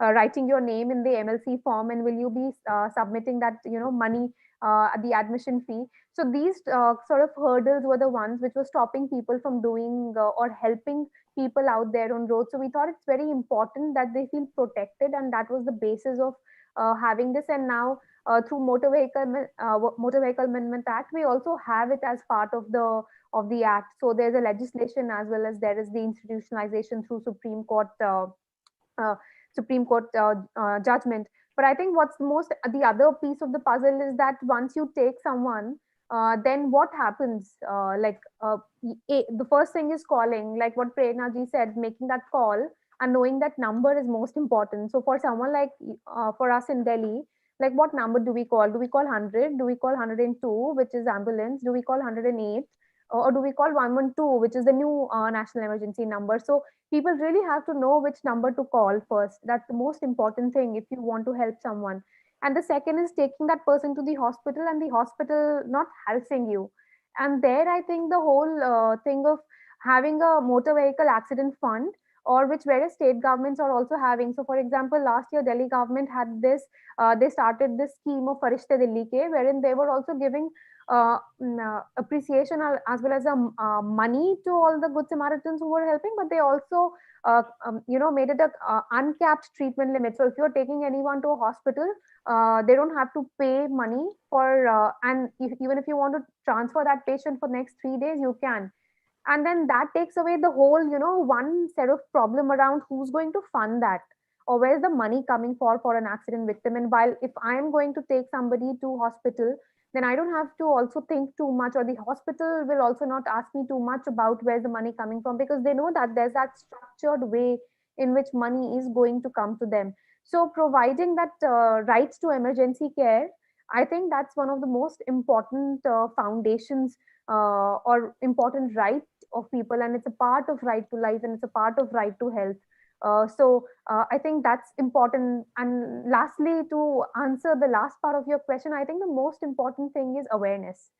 S4: writing your name in the MLC form, and will you be submitting that money the admission fee? So these sort of hurdles were the ones which were stopping people from doing or helping people out there on roads. So we thought it's very important that they feel protected, and that was the basis of having this. And now through Motor Vehicle Amendment Act, we also have it as part of the act. So there's a legislation as well as there is the institutionalization through uh, Supreme Court judgment. But I think what's the other piece of the puzzle is that once you take someone, then what happens? The first thing is calling, like what Prerna ji said, making that call and knowing that number is most important. So for someone like for us in Delhi, like what number do we call? Do we call 100? Do we call 102, which is ambulance? Do we call 108? Or do we call 112, which is the new national emergency number? So people really have to know which number to call first. That's the most important thing if you want to help someone. And the second is taking that person to the hospital and the hospital not harassing you. And there I think the whole thing of having a motor vehicle accident fund, or which various state governments are also having. So for example, last year Delhi government had this, they started this scheme of Farishte Delhi Ke, wherein they were also giving appreciation as well as money to all the Good Samaritans who were helping, but they also made it a uncapped treatment limit. So if you're taking anyone to a hospital, they don't have to pay money for and even if you want to transfer that patient for next 3 days, you can. And then that takes away the whole one set of problem around who's going to fund that, or where's the money coming for an accident victim. And while if I'm going to take somebody to hospital, then I don't have to also think too much, or the hospital will also not ask me too much about where's the money coming from, because they know that there's that structured way in which money is going to come to them. So providing that rights to emergency care, I think that's one of the most important foundations or important right of people, and it's a part of right to life, and it's a part of right to health. I think that's important. And lastly, to answer the last part of your question, I think the most important thing is awareness.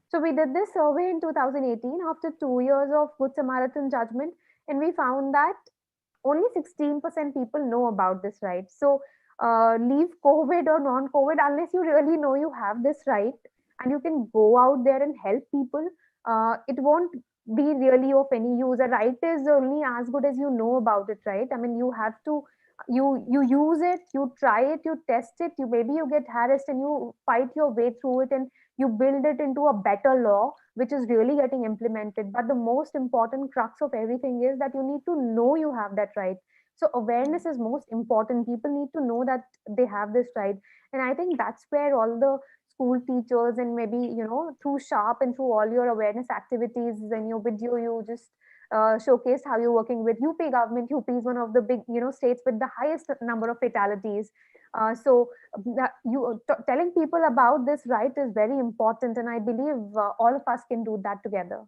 S4: So we did this survey in 2018 after 2 years of Good Samaritan judgment, and we found that only 16% people know about this right. So leave COVID or non-COVID, unless you really know you have this right and you can go out there and help people, it won't be really of any use. A right is only as good as you know about it, right? I mean, you have to, you use it, you try it, you test it, you maybe you get harassed and you fight your way through it, and you build it into a better law which is really getting implemented. But the most important crux of everything is that you need to know you have that right. So awareness is most important. People need to know that they have this right. And I think that's where all the school teachers, and maybe through Sharp and through all your awareness activities and your video, you just showcased how you're working with UP government. UP is one of the big, states with the highest number of fatalities. So telling people about this right is very important, and I believe all of us can do that together.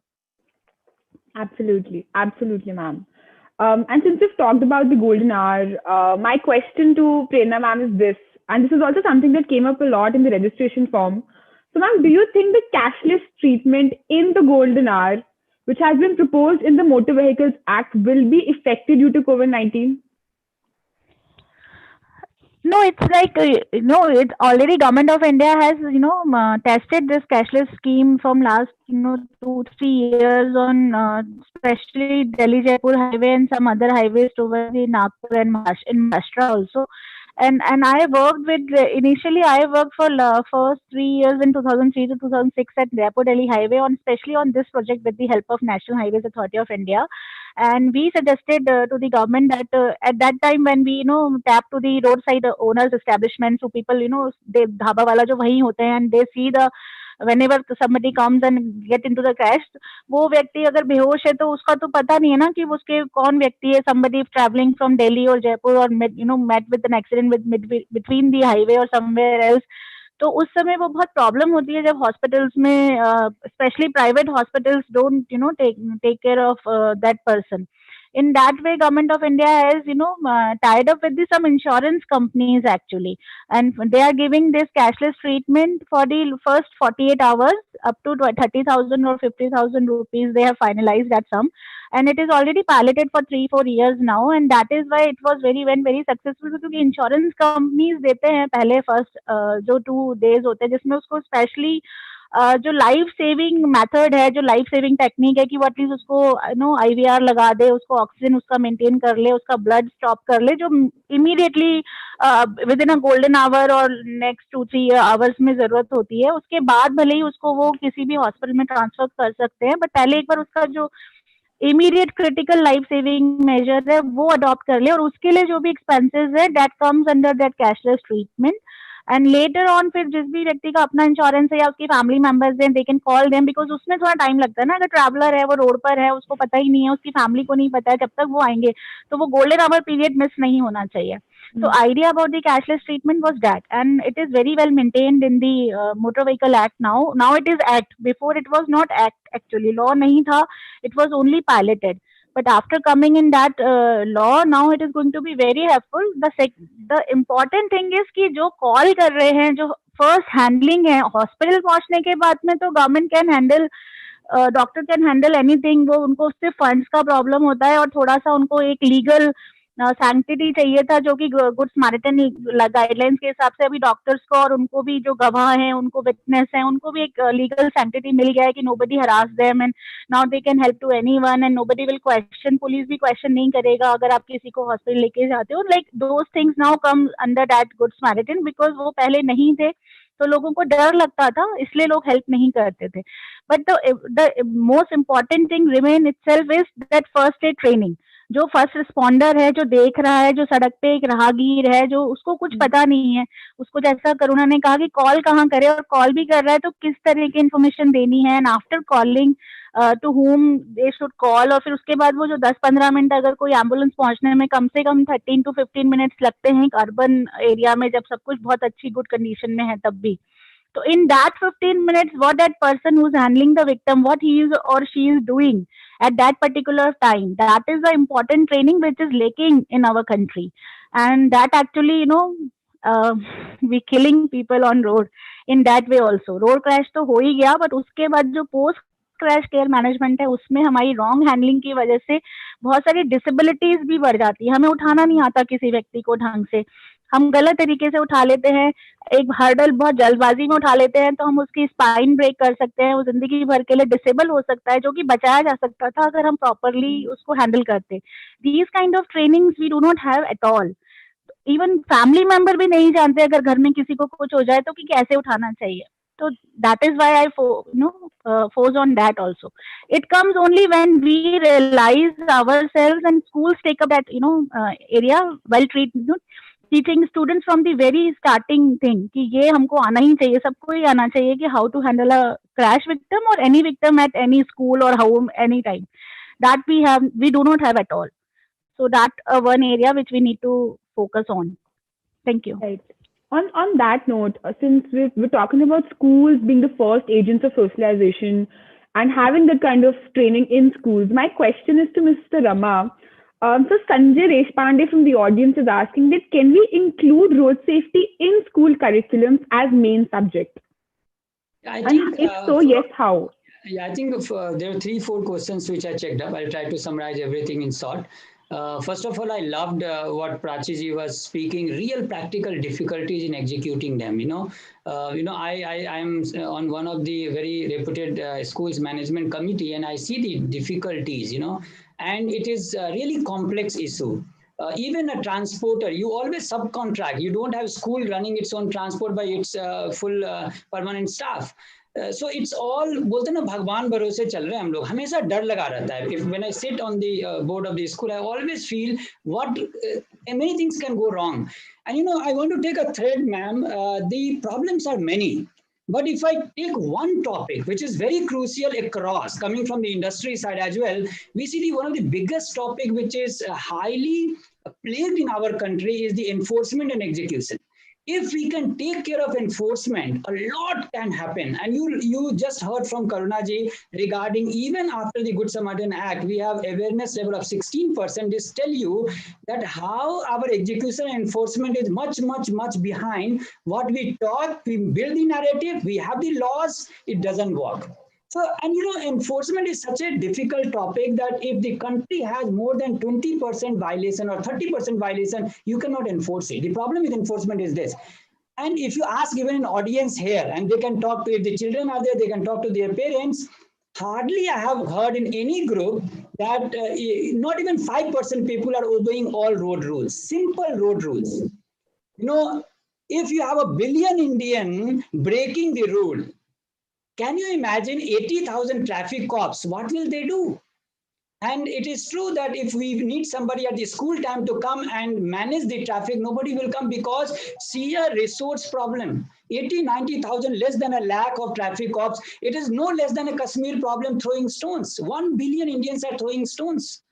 S2: Absolutely, absolutely, ma'am. And since we've talked about the golden hour, my question to Prerna ma'am is this, and this is also something that came up a lot in the registration form. So, ma'am, do you think the cashless treatment in the golden hour, which has been proposed in the Motor Vehicles Act, will be effective due to COVID-19?
S5: No, it's like it's already Government of India has tested this cashless scheme from last 2-3 years on especially Delhi Jaipur highway and some other highways towards the Nagpur and in Maharashtra also. And I worked with initially I worked for first 3 years in 2003 to 2006 at Jaipur Delhi highway on especially on this project with the help of National Highways Authority of India. And we suggested to the government that at that time when we tap to the roadside owners establishments, so people they dhaba wala jo wahi hote hain and they see the whenever somebody comes and get into the crash, वो व्यक्ति अगर बेहोश है तो उसका तो पता नहीं है ना कि उसके कौन व्यक्ति है, somebody traveling from Delhi or Jaipur or met with an accident with between the highway or somewhere else. तो उस समय वो बहुत प्रॉब्लम होती है जब हॉस्पिटल्स में specially private hospitals don't take care of that person. In that way, Government of India has tied up with some insurance companies actually, and they are giving this cashless treatment for the first 48 hours up to 30,000 or 50,000 rupees. They have finalized that sum, and it is already piloted for 3-4 years now, and that is why it was very successful, क्योंकि insurance companies देते हैं पहले first जो 2 days होते हैं जिसमें उसको specially जो लाइफ सेविंग मेथड है, जो लाइफ सेविंग टेक्निक है कि वो एटलीस्ट उसको आईवीआर लगा दे, उसको ऑक्सीजन उसका मेंटेन कर ले, उसका ब्लड स्टॉप कर ले, जो immediately with in a golden hour और नेक्स्ट 2-3 आवर्स में जरूरत होती है. उसके बाद भले ही उसको वो किसी भी हॉस्पिटल में ट्रांसफर कर सकते हैं, बट पहले एक बार उसका जो immediate critical life saving major है वो अडॉप्ट कर ले, और उसके लिए जो भी एक्सपेंसेस है that comes under that cashless treatment. And later on फिर जिस भी व्यक्ति का अपना इंश्योरेंस है या उसकी फैमिली मेंबर्स हैं, they can call them, because उसमें थोड़ा टाइम लगता है ना. अगर ट्रैवलर है, वो रोड पर है, उसको पता ही नहीं है, उसकी फैमिली को नहीं पता है, जब तक वो आएंगे तो वो गोल्डन आवर पीरियड मिस नहीं होना चाहिए. So idea about the cashless treatment was that, and it is very well maintained in the Motor Vehicle Act now. Now it is Act. Before it was not Act actually. Law nahi tha. It was only piloted. But after coming in that law, now it is going to be very helpful. The important thing is कि जो call कर रहे हैं, जो first handling है, hospital पहुंचने के बाद में तो government can handle, doctor can handle anything. वो उनको उससे फंड्स का प्रॉब्लम होता है और थोड़ा सा उनको एक लीगल सैंक्टिटी चाहिए था, जो कि गुड स्मैरिटन गाइडलाइंस के हिसाब से अभी डॉक्टर्स को और उनको भी जो गवाह हैं, उनको विटनेस हैं, उनको भी एक लीगल सैंक्टिटी मिल गया है कि nobody harass them and now they can help to anyone and nobody will question. Police भी क्वेश्चन नहीं करेगा अगर आप किसी को हॉस्पिटल लेके जाते हो. Like those things now come under that good Samaritan, because वो पहले नहीं थे तो लोगों को डर लगता था, इसलिए लोग हेल्प नहीं करते थे. But the most important thing remain itself is that first aid training. जो फर्स्ट रिस्पॉन्डर है, जो देख रहा है, जो सड़क पे एक राहगीर है, जो उसको कुछ पता नहीं है, उसको जैसा करुणा ने कहा कि कॉल कहाँ करे, और कॉल भी कर रहा है तो किस तरह की इन्फॉर्मेशन देनी है, and after calling to whom they should call. और फिर उसके बाद वो जो 10-15 मिनट अगर कोई एम्बुलेंस पहुंचने में कम से कम 13 to 15 मिनट्स लगते हैं एक अर्बन एरिया में, जब सब कुछ बहुत अच्छी गुड कंडीशन में है तब भी. So in that 15 minutes, what that person who's handling the victim, what he is or she is doing at that particular time, that is the important training which is lacking in our country. And that actually, we killing people on road in that way also. Road crash तो हो ही गया, but उसके बाद जो post crash care management है, उसमें हमारी wrong handling की वजह से बहुत सारी डिसेबिलिटीज भी बढ़ जाती है. हमें उठाना नहीं आता किसी व्यक्ति को ढंग से, हम गलत तरीके से उठा लेते हैं, एक हर्डल बहुत जल्दबाजी में उठा लेते हैं, तो हम उसकी स्पाइन ब्रेक कर सकते हैं, वो जिंदगी भर के लिए डिसेबल हो सकता है, जो कि बचाया जा सकता था अगर हम प्रॉपरली उसको हैंडल करते. These kind of trainings we do not have at all. Even family member भी नहीं जानते अगर घर में किसी को कुछ हो जाए तो कि कैसे उठाना चाहिए. So that is why I force on that also. It comes only when we realize ourselves, and schools take up that area while teaching students from the very starting thing कि ये हमको आना ही चाहिए, सबको ही आना चाहिए कि how to handle a crash victim or any victim at any school or how any time. that we do not have at all. So that one area which we need to focus on. Thank you.
S2: Right. On that note, since we're talking about schools being the first agents of socialization and having that kind of training in schools, my question is to Mr. Rama. So Sanjay Deshpande from the audience is asking that can we include road safety in school curriculums as main subject?
S3: I
S2: And
S3: think,
S2: if so, yes, how?
S3: yeah, I think there are 3-4 questions which I checked up. I'll try to summarize everything in short. First of all, I loved what Prachiji was speaking. Real practical difficulties in executing them. I'm on one of the very reputed schools management committee, and I see the difficulties. And it is a really complex issue. Even a transporter, you always subcontract. You don't have school running its own transport by its full permanent staff. So it's all बोलते ना भगवान भरोसे चल रहे हैं हम लोग हमेशा डर लगा रहता है. If when I sit on the board of the school, I always feel what many things can go wrong. And I want to take a thread, ma'am. The problems are many. But if I take one topic, which is very crucial across, coming from the industry side as well, we see one of the biggest topic which is highly plagued in our country is the enforcement and execution. If we can take care of enforcement, a lot can happen. And you just heard from Karunaji regarding even after the Good Samaritan Act, we have awareness level of 16%. This tell you that how our execution and enforcement is much, much, much behind what we talk. We build the narrative, we have the laws, it doesn't work. So, and enforcement is such a difficult topic that if the country has more than 20% violation or 30% violation, you cannot enforce it. The problem with enforcement is this. And if you ask even an audience here, and they can talk to, if the children are there, they can talk to their parents. Hardly I have heard in any group that not even 5% people are obeying all road rules, simple road rules. If you have a billion Indian breaking the rule, can you imagine 80,000 traffic cops? What will they do? And it is true that if we need somebody at the school time to come and manage the traffic, nobody will come because sheer resource problem. 80-90,000, less than a lakh of traffic cops. It is no less than a Kashmir problem throwing stones. 1 billion Indians are throwing stones.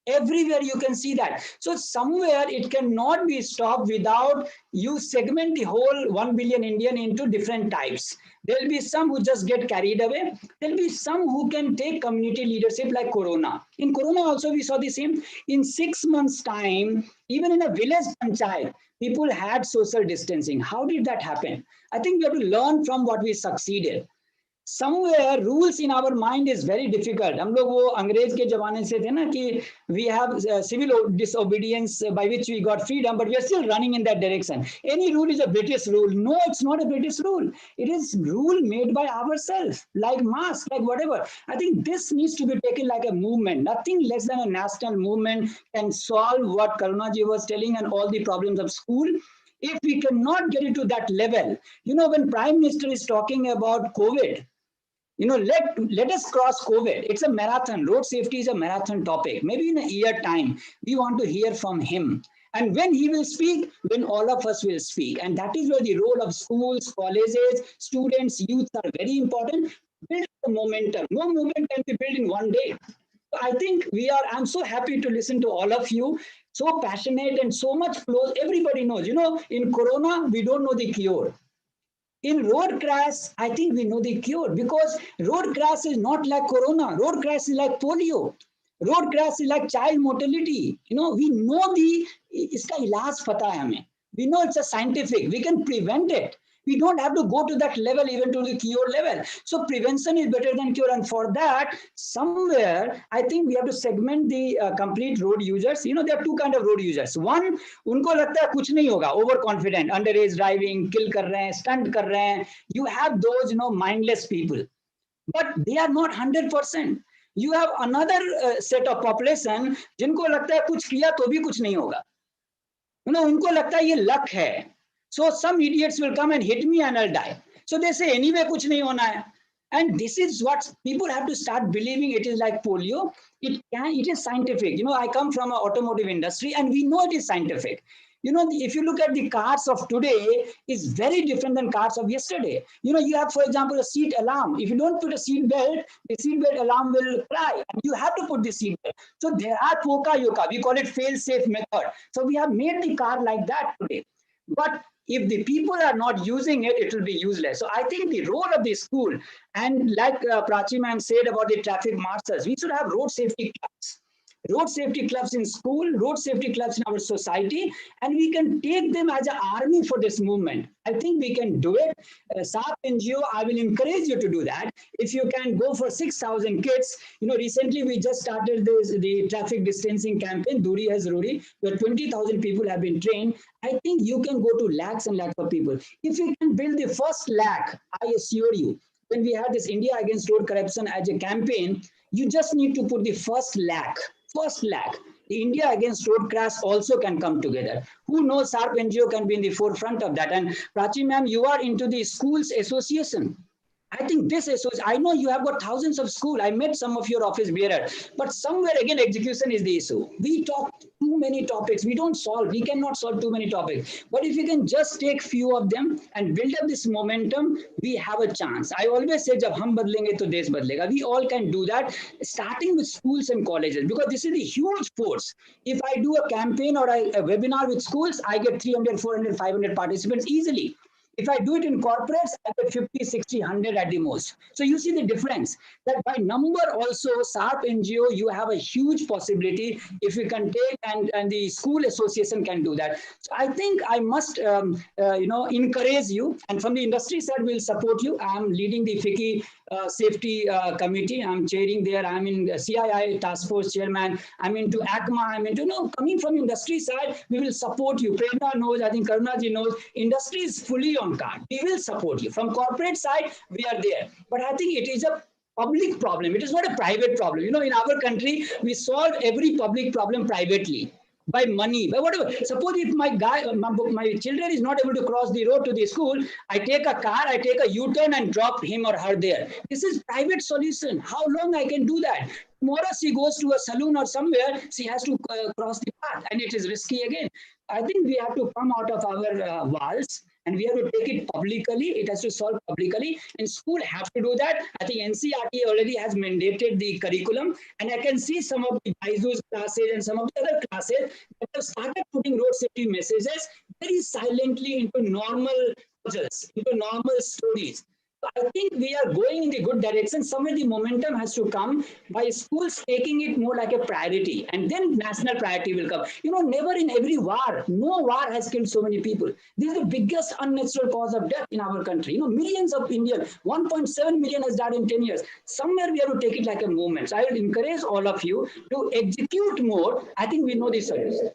S3: Everywhere you can see that. So somewhere it cannot be stopped without you segment the whole 1 billion Indian into different types. There'll be some who just get carried away. There'll be some who can take community leadership like Corona. In Corona also we saw the same. In 6 months time, even in a village panchayat, people had social distancing. How did that happen? I think we have to learn from what we succeeded. Somewhere rules in our mind is very difficult. हम लोग वो अंग्रेज के जमाने से थे ना कि we have civil disobedience by which we got freedom, but we are still running in that direction. Any rule is a British rule. No, it's not a British rule. It is rule made by ourselves, like mask, like whatever. I think this needs to be taken like a movement. Nothing less than a national movement can solve what Karunaji was telling and all the problems of school. If we cannot get it to that level, when Prime Minister is talking about COVID, let us cross COVID. It's a marathon. Road safety is a marathon topic. Maybe in a year time, we want to hear from him. And when he will speak, then all of us will speak. And that is where the role of schools, colleges, students, youth are very important. Build the momentum. No movement can be built in one day. So I think I'm so happy to listen to all of you. So passionate and so much close. Everybody knows, in Corona, we don't know the cure. In road crash, I think we know the cure because road crash is not like Corona. Road crash is like polio. Road crash is like child mortality. We know iska ilaaj pata hai hame. We know it's a scientific. We can prevent it. We don't have to go to that level, even to the cure level. So prevention is better than cure. And for that, somewhere, I think we have to segment the complete road users. There are two kinds of road users. One, unko lagta hai kuch nahi hoga, overconfident, underage driving, kill kar rahe hain, stunt kar rahe hain. You have those, mindless people. But they are not 100%. You have another set of population, jinko lagta hai kuch kiya to bhi kuch nahi hoga. Unko lagta hai ye luck hai. So some idiots will come and hit me and I'll die. So they say, anyway, kuch nahi hona hai. And this is what people have to start believing. It is like polio. It is scientific. I come from an automotive industry and we know it is scientific. If you look at the cars of today, is very different than cars of yesterday. You have, for example, a seat alarm. If you don't put a seat belt, the seat belt alarm will cry, and you have to put the seat belt. So there are Poka Yoka. We call it fail-safe method. So we have made the car like that today. But if the people are not using it, it will be useless. So I think the role of the school, and like Prachi ma'am said about the traffic marshals, we should have road safety clubs. Road safety clubs in school, road safety clubs in our society, and we can take them as an army for this movement. I think we can do it. SARP NGO, I will encourage you to do that. If you can go for 6,000 kids, recently we just started the traffic distancing campaign, Duri Hai Zaruri, where 20,000 people have been trained. I think you can go to lakhs and lakhs of people. If you can build the first lakh, I assure you, when we had this India Against Road Corruption as a campaign, you just need to put the first lakh. The India Against Road Crash also can come together. Who knows, SARP NGO can be in the forefront of that. And Prachi ma'am, you are into the schools association. I think this is, I know you have got thousands of schools. I met some of your office bearers, but somewhere again, execution is the issue. We talk too many topics. We cannot solve too many topics. But if you can just take few of them and build up this momentum, we have a chance. I always say, jab hum badlenge to desh badlega. We all can do that, starting with schools and colleges, because this is a huge force. If I do a campaign or a webinar with schools, I get 300, 400, 500 participants easily. If I do it in corporates, I get 50, 60, 100 at the most. So you see the difference, that by number also, SARP NGO, you have a huge possibility if you can take, and the school association can do that. So I think I must, encourage you. And from the industry side, we'll support you. I'm leading the FICCI safety committee. I'm chairing there. I'm in CII task force chairman. I'm into ACMA. I'm into, coming from industry side, we will support you. Prerna knows, I think Karuna ji knows, industry is fully on card. We will support you. From corporate side, we are there. But I think it is a public problem. It is not a private problem. In our country, we solve every public problem privately, by money, by whatever. Suppose if my children is not able to cross the road to the school, I take a car, I take a U-turn and drop him or her there. This is private solution. How long I can do that? Tomorrow she goes to a saloon or somewhere, she has to cross the path, and it is risky again. I think we have to come out of our walls, and we have to take it publicly. It has to solve publicly, and school have to do that. I think NCERT already has mandated the curriculum, and I can see some of the BYJU'S classes and some of the other classes that have started putting road safety messages very silently into normal puzzles, into normal stories. I think we are going in the good direction. Somewhere the momentum has to come by schools taking it more like a priority, and then national priority will come. Never in every war, no war has killed so many people. This is the biggest unnatural cause of death in our country. Millions of Indians, 1.7 million has died in 10 years. Somewhere we have to take it like a movement. So I will encourage all of you to execute more. I think we know the solution.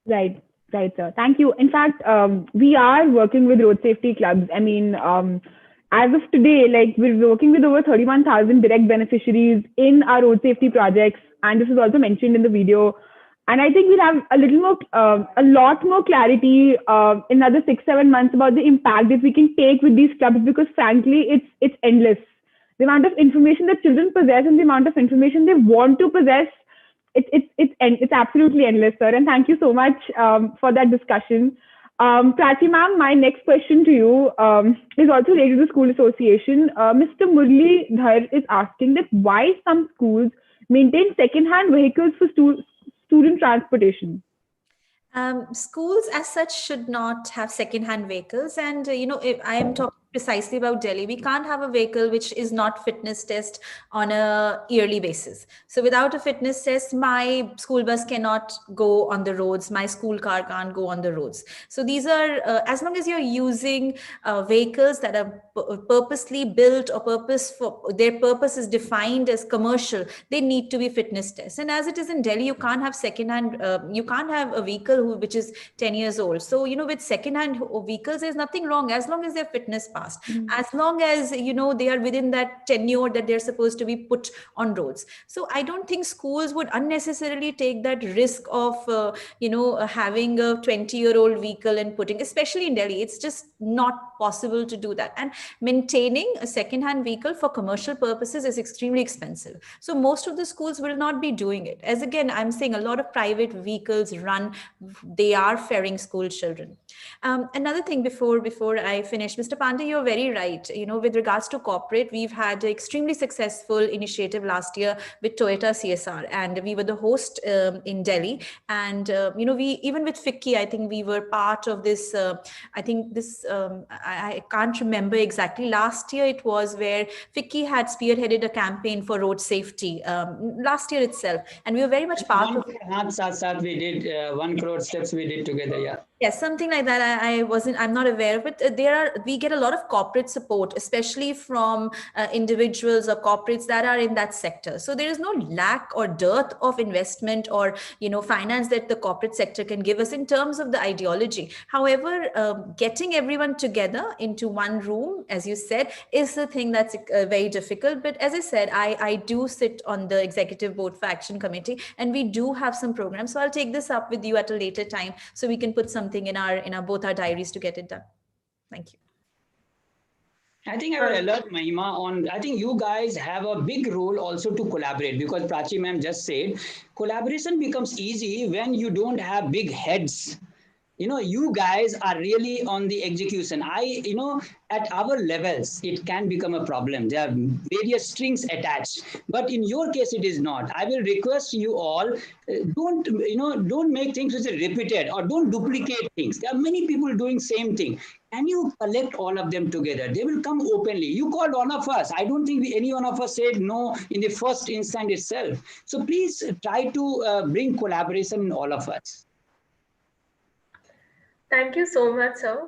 S2: Right. Right, sir. Thank you. In fact, we are working with road safety clubs. I mean, as of today, we're working with over 31,000 direct beneficiaries in our road safety projects. And this is also mentioned in the video. And I think we'll have a lot more clarity in another 6-7 months about the impact that we can take with these clubs, because frankly, it's endless. The amount of information that children possess and the amount of information they want to possess, it's absolutely endless, sir. And thank you so much for that discussion. Prachi ma'am, my next question to you is also related to the school association. Mr. Murli Dhar is asking that why some schools maintain second-hand vehicles for student transportation.
S6: Schools as such should not have second-hand vehicles. And, if I am talking precisely about Delhi, we can't have a vehicle which is not fitness test on a yearly basis. So without a fitness test, my school bus cannot go on the roads. My school car can't go on the roads. So these are, as long as you're using vehicles that are purposely built or their purpose is defined as commercial, they need to be fitness tests. And as it is in Delhi, you can't have you can't have a vehicle which is 10 years old. So, with second-hand vehicles, there's nothing wrong as long as they're fitness passed. fast, as long as they are within that tenure that they're supposed to be put on roads. So I don't think schools would unnecessarily take that risk of having a 20-year-old vehicle and putting, especially in Delhi, it's just not possible to do that. And maintaining a second-hand vehicle for commercial purposes is extremely expensive. So most of the schools will not be doing it. As again, I'm saying a lot of private vehicles run, they are ferrying school children. Another thing before I finish, Mr. Pandey, you're very right. With regards to corporate, we've had an extremely successful initiative last year with Toyota CSR, and we were the host in Delhi. And we, even with FICCI, I think we were part of this. I can't remember exactly. Last year it was where FICCI had spearheaded a campaign for road safety last year itself, and we were very much part of it.
S3: We did 1 crore steps we did together. Yeah.
S6: Yes, something like that. I'm not aware of it. We get a lot of corporate support, especially from individuals or corporates that are in that sector. So there is no lack or dearth of investment or, finance that the corporate sector can give us in terms of the ideology. However, getting everyone together into one room, as you said, is the thing that's very difficult. But as I said, I do sit on the executive board for Action Committee, and we do have some programs. So I'll take this up with you at a later time so we can put something in our both our diaries to get it done. Thank you.
S3: I think I will alert Mahima on, I think you guys have a big role also to collaborate, because Prachi ma'am just said, collaboration becomes easy when you don't have big heads. You guys are really on the execution. At our levels, it can become a problem. There are various strings attached, but in your case, it is not. I will request you all, don't make things which are repeated, or don't duplicate things. There are many people doing same thing. Can you collect all of them together? They will come openly. You called all of us. I don't think any one of us said no in the first instant itself. So please try to bring collaboration in all of us.
S1: Thank you so much, sir.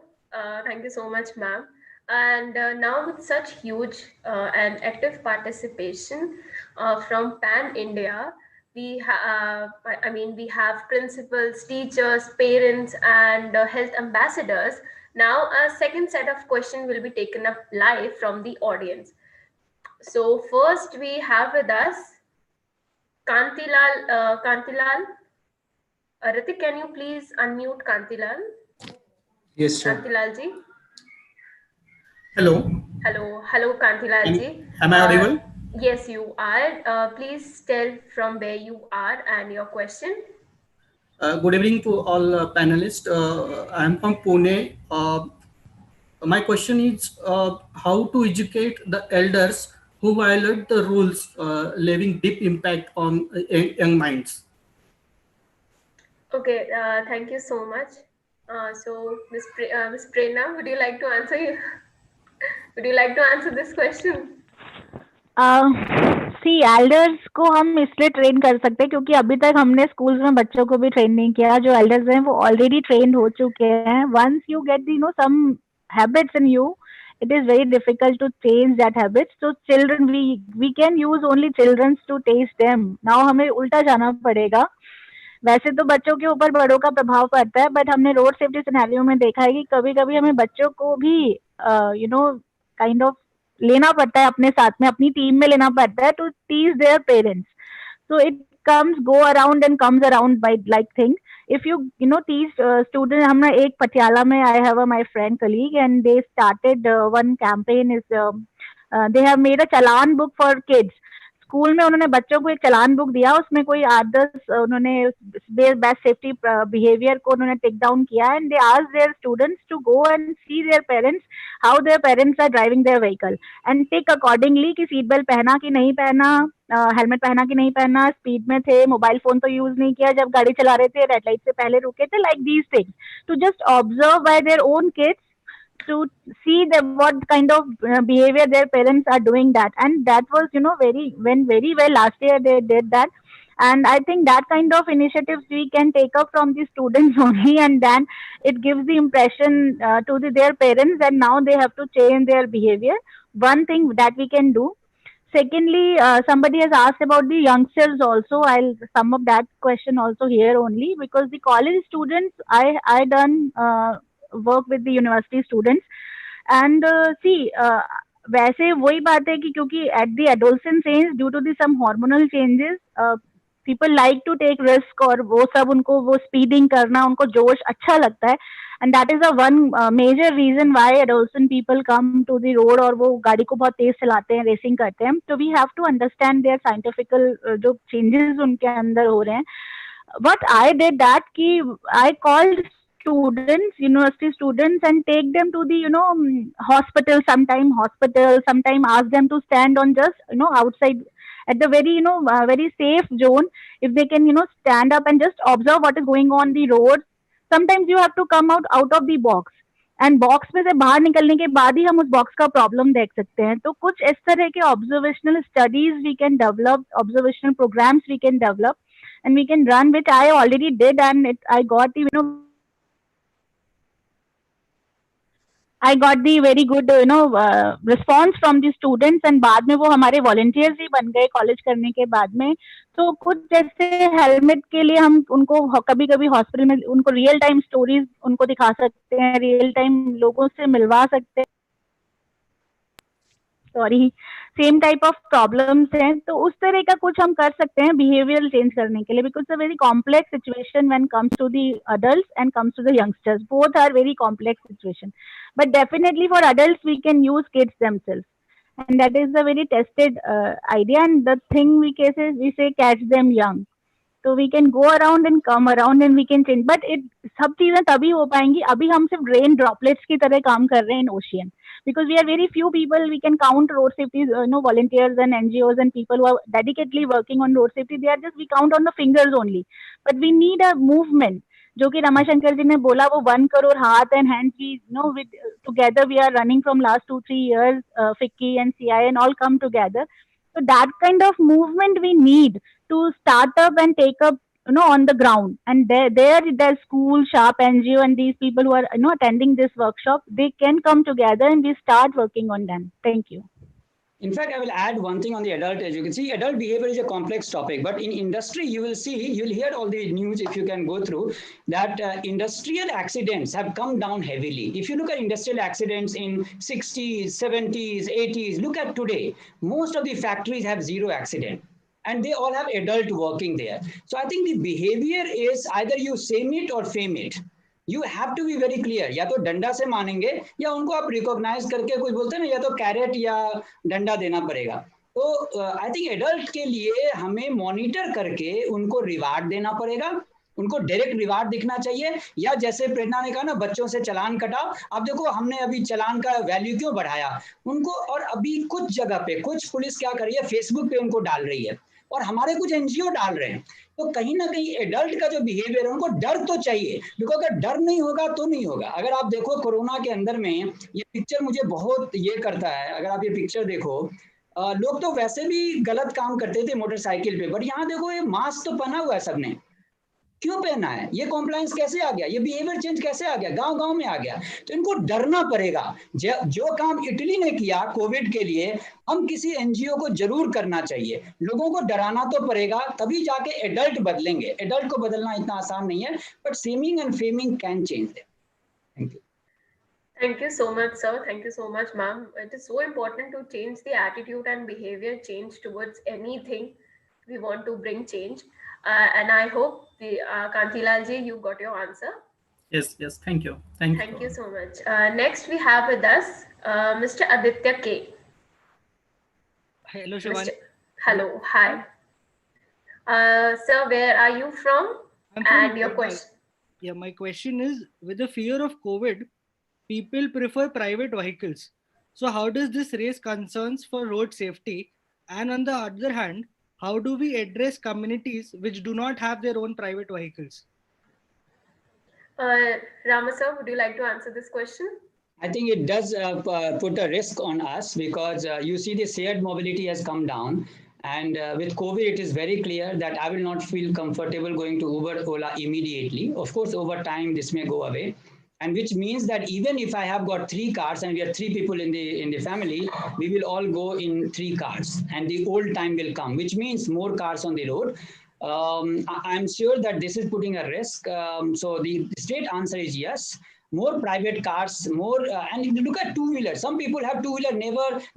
S1: Thank you so much, ma'am. And now with such huge and active participation from Pan India, we have principals, teachers, parents, and health ambassadors. Now a second set of questions will be taken up live from the audience. So first we have with us Kantilal. Ritik, can you please unmute Kantilal?
S7: Yes, sir.
S1: Kantilal ji.
S7: Hello.
S1: Hello, Kantilal ji.
S7: Am I audible?
S1: Yes, you are. Please tell from where you are and your question.
S7: Good evening to all panelists. I am from Pune. My question is how to educate the elders who violate the rules, leaving deep impact on young minds.
S1: Okay, thank you so much. So, Ms. Prerna, would you like to answer? Would you like to answer this question?
S5: See elders को हम इसलिए train कर सकते हैं क्योंकि अभी तक हमने स्कूल्स में बच्चों को भी ट्रेन नहीं किया. जो एल्डर्स हैं वो ऑलरेडी ट्रेंड हो चुके हैं. Once you get some habits in you, it is very difficult to change that habit. So children, we can use only children to taste them. Now हमें उल्टा जाना पड़ेगा. वैसे तो बच्चों के ऊपर बड़ों का प्रभाव पड़ता है, बट हमने रोड सेफ्टी सिनेरियो में देखा है कि कभी कभी हमें बच्चों को भी काइंड ऑफ लेना पड़ता है अपने साथ में, अपनी टीम में लेना पड़ता है to teach their parents. So it comes go around and comes around by like thing. If you teach students, हमने एक पटियाला में I have my friend colleague and they started one campaign is they have made a challan book for kids. School में उन्होंने बच्चों को एक चालान book दिया, उसमें कोई 8-10 उन्होंने बेस्ट सेफ्टी बिहेवियर को उन्होंने टेक डाउन किया and they ask their students to go and see their parents how their parents are driving their vehicle and take accordingly कि सीट बेल्ट पहना कि नहीं पहना, हेलमेट पहना कि नहीं पहना, स्पीड में थे, मोबाइल फोन तो यूज नहीं किया जब गाड़ी चला रहे थे, रेड लाइट से पहले रुके थे, like these things to just observe by their own kids to see what kind of behavior their parents are doing that. And that was very well last year they did that. And I think that kind of initiatives we can take up from the students only, and then it gives the impression to their parents that now they have to change their behavior. One thing that we can do. Secondly, somebody has asked about the youngsters also. I'll sum up that question also here only, because the college students, I done work with the university students, and see वैसे वही बात है कि क्योंकि at the adolescence age due to the some hormonal changes people like to take risk, और वो सब उनको वो स्पीडिंग करना, उनको जोश अच्छा लगता है, and that is a one major reason why adolescent people come to the road और वो गाड़ी को बहुत तेज चलाते हैं, रेसिंग करते हैं. तो we have to understand their scientifical जो चेंजेस उनके अंदर हो रहे हैं. What I did that ki I called students, university students, and take them to the hospital, sometime ask them to stand on just outside at the very very safe zone, if they can stand up and just observe what is going on the road. Sometimes you have to come out of the box, and box में से बाहर निकलने के बाद ही हम उस box का problem देख सकते हैं. तो कुछ इस तरह के observational studies we can develop, observational programs we can develop, and we can run, which I already did, and I got the I got the very good response from the students, and बाद में वो हमारे volunteers ही बन गए college करने के बाद में. तो कुछ जैसे हेलमेट के लिए हम उनको कभी कभी हॉस्पिटल में उनको रियल टाइम स्टोरीज उनको दिखा सकते हैं, रियल टाइम लोगों से मिलवा सकते हैं, sorry same type of problems हैं. तो उस तरह का कुछ हम कर सकते हैं बिहेवियरल चेंज करने के लिए, because a very complex situation when comes to the adults and comes to the youngsters. Both are very complex situation, but definitely for adults we can use kids themselves, and that is a very tested idea. And the thing we cases we say catch them young, so we can go around and come around and we can change. But it सब चीजें तभी हो पाएंगी, अभी हम सिर्फ rain droplets की तरह काम कर रहे हैं इन ocean, because we are very few people. We can count road safety volunteers and NGOs and people who are dedicatedly working on road safety. They are just, we count on the fingers only, but we need a movement. जो कि रमाशंकर जी ने बोला वो 1 crore हाथ and hand, we know with together we are running from last 2-3 years, FICCI and CI and all come together. So that kind of movement we need to start up and take up on the ground. And there's school, sharp NGO, and these people who are attending this workshop, they can come together and we start working on them. Thank you.
S3: In fact, I will add one thing on the adult education. See, adult behavior is a complex topic, but in industry, you'll hear all the news, if you can go through, that industrial accidents have come down heavily. If you look at industrial accidents in 60s, 70s, 80s, look at today, most of the factories have zero accident. And they all have adult working there. So I think the behavior is either you same it or fame it. You have to be very clear. या तो डंडा से मानेंगे या उनको आप recognise करके कुछ बोलते हैं ना, या तो कैरेट या डंडा देना पड़ेगा. तो आई थिंक एडल्ट के लिए हमें मॉनिटर करके उनको रिवार्ड देना पड़ेगा, उनको डायरेक्ट रिवार्ड दिखना चाहिए. या जैसे प्रेरणा ने कहा ना, बच्चों से चालान कटाओ. अब देखो हमने अभी चालान का वैल्यू क्यों बढ़ाया उनको, और अभी कुछ जगह पे कुछ पुलिस क्या कर रही है, फेसबुक पे उनको डाल रही है, और हमारे कुछ एनजीओ डाल रहे हैं. तो कहीं ना कहीं एडल्ट का जो बिहेवियर है, उनको डर तो चाहिए, बिकॉज अगर डर नहीं होगा तो नहीं होगा. अगर आप देखो कोरोना के अंदर में, ये पिक्चर मुझे बहुत ये करता है. अगर आप ये पिक्चर देखो, लोग तो वैसे भी गलत काम करते थे मोटरसाइकिल पे, बट यहाँ देखो ये मास्क तो पहना हुआ है सबने. क्यों पहना है? ये कॉम्प्लायंस कैसे आ गया, ये बिहेवियर चेंज कैसे आ गया, गांव गांव में आ गया. तो इनको डरना पड़ेगा. जो काम इटली ने किया कोविड के लिए, हम किसी एनजीओ को जरूर करना चाहिए. लोगों को डराना तो पड़ेगा, तभी जाके एडल्ट बदलेंगे. एडल्ट को बदलना इतना आसान नहीं है, but shaming and faming can change them. Thank you.
S1: Thank you so much, sir. Thank you so much, ma'am. It is so important to change the attitude and behavior change towards anything we want to bring change. And I hope Kantilal ji, you got your answer.
S7: Yes, thank you.
S1: Thank you so much. Next we have with us Mr. Aditya K.
S8: Hello, Shivani.
S1: Hello, hi. Sir, where are you from? And your question?
S8: Yeah, my question is, with the fear of COVID, people prefer private vehicles. So how does this raise concerns for road safety? And on the other hand, how do we address communities which do not have their own private vehicles?
S1: Rama sir, would you like to answer this question?
S3: I think it does put a risk on us, because you see the shared mobility has come down. And with COVID, it is very clear that I will not feel comfortable going to Uber, Ola immediately. Of course, over time, this may go away. And which means that even if I have got 3 cars and we are 3 people in the family, we will all go in 3 cars, and the old time will come, which means more cars on the road. I'm sure that this is putting a risk. So the straight answer is yes. more private cars, more, and look at two-wheeler. Some people have two-wheeler,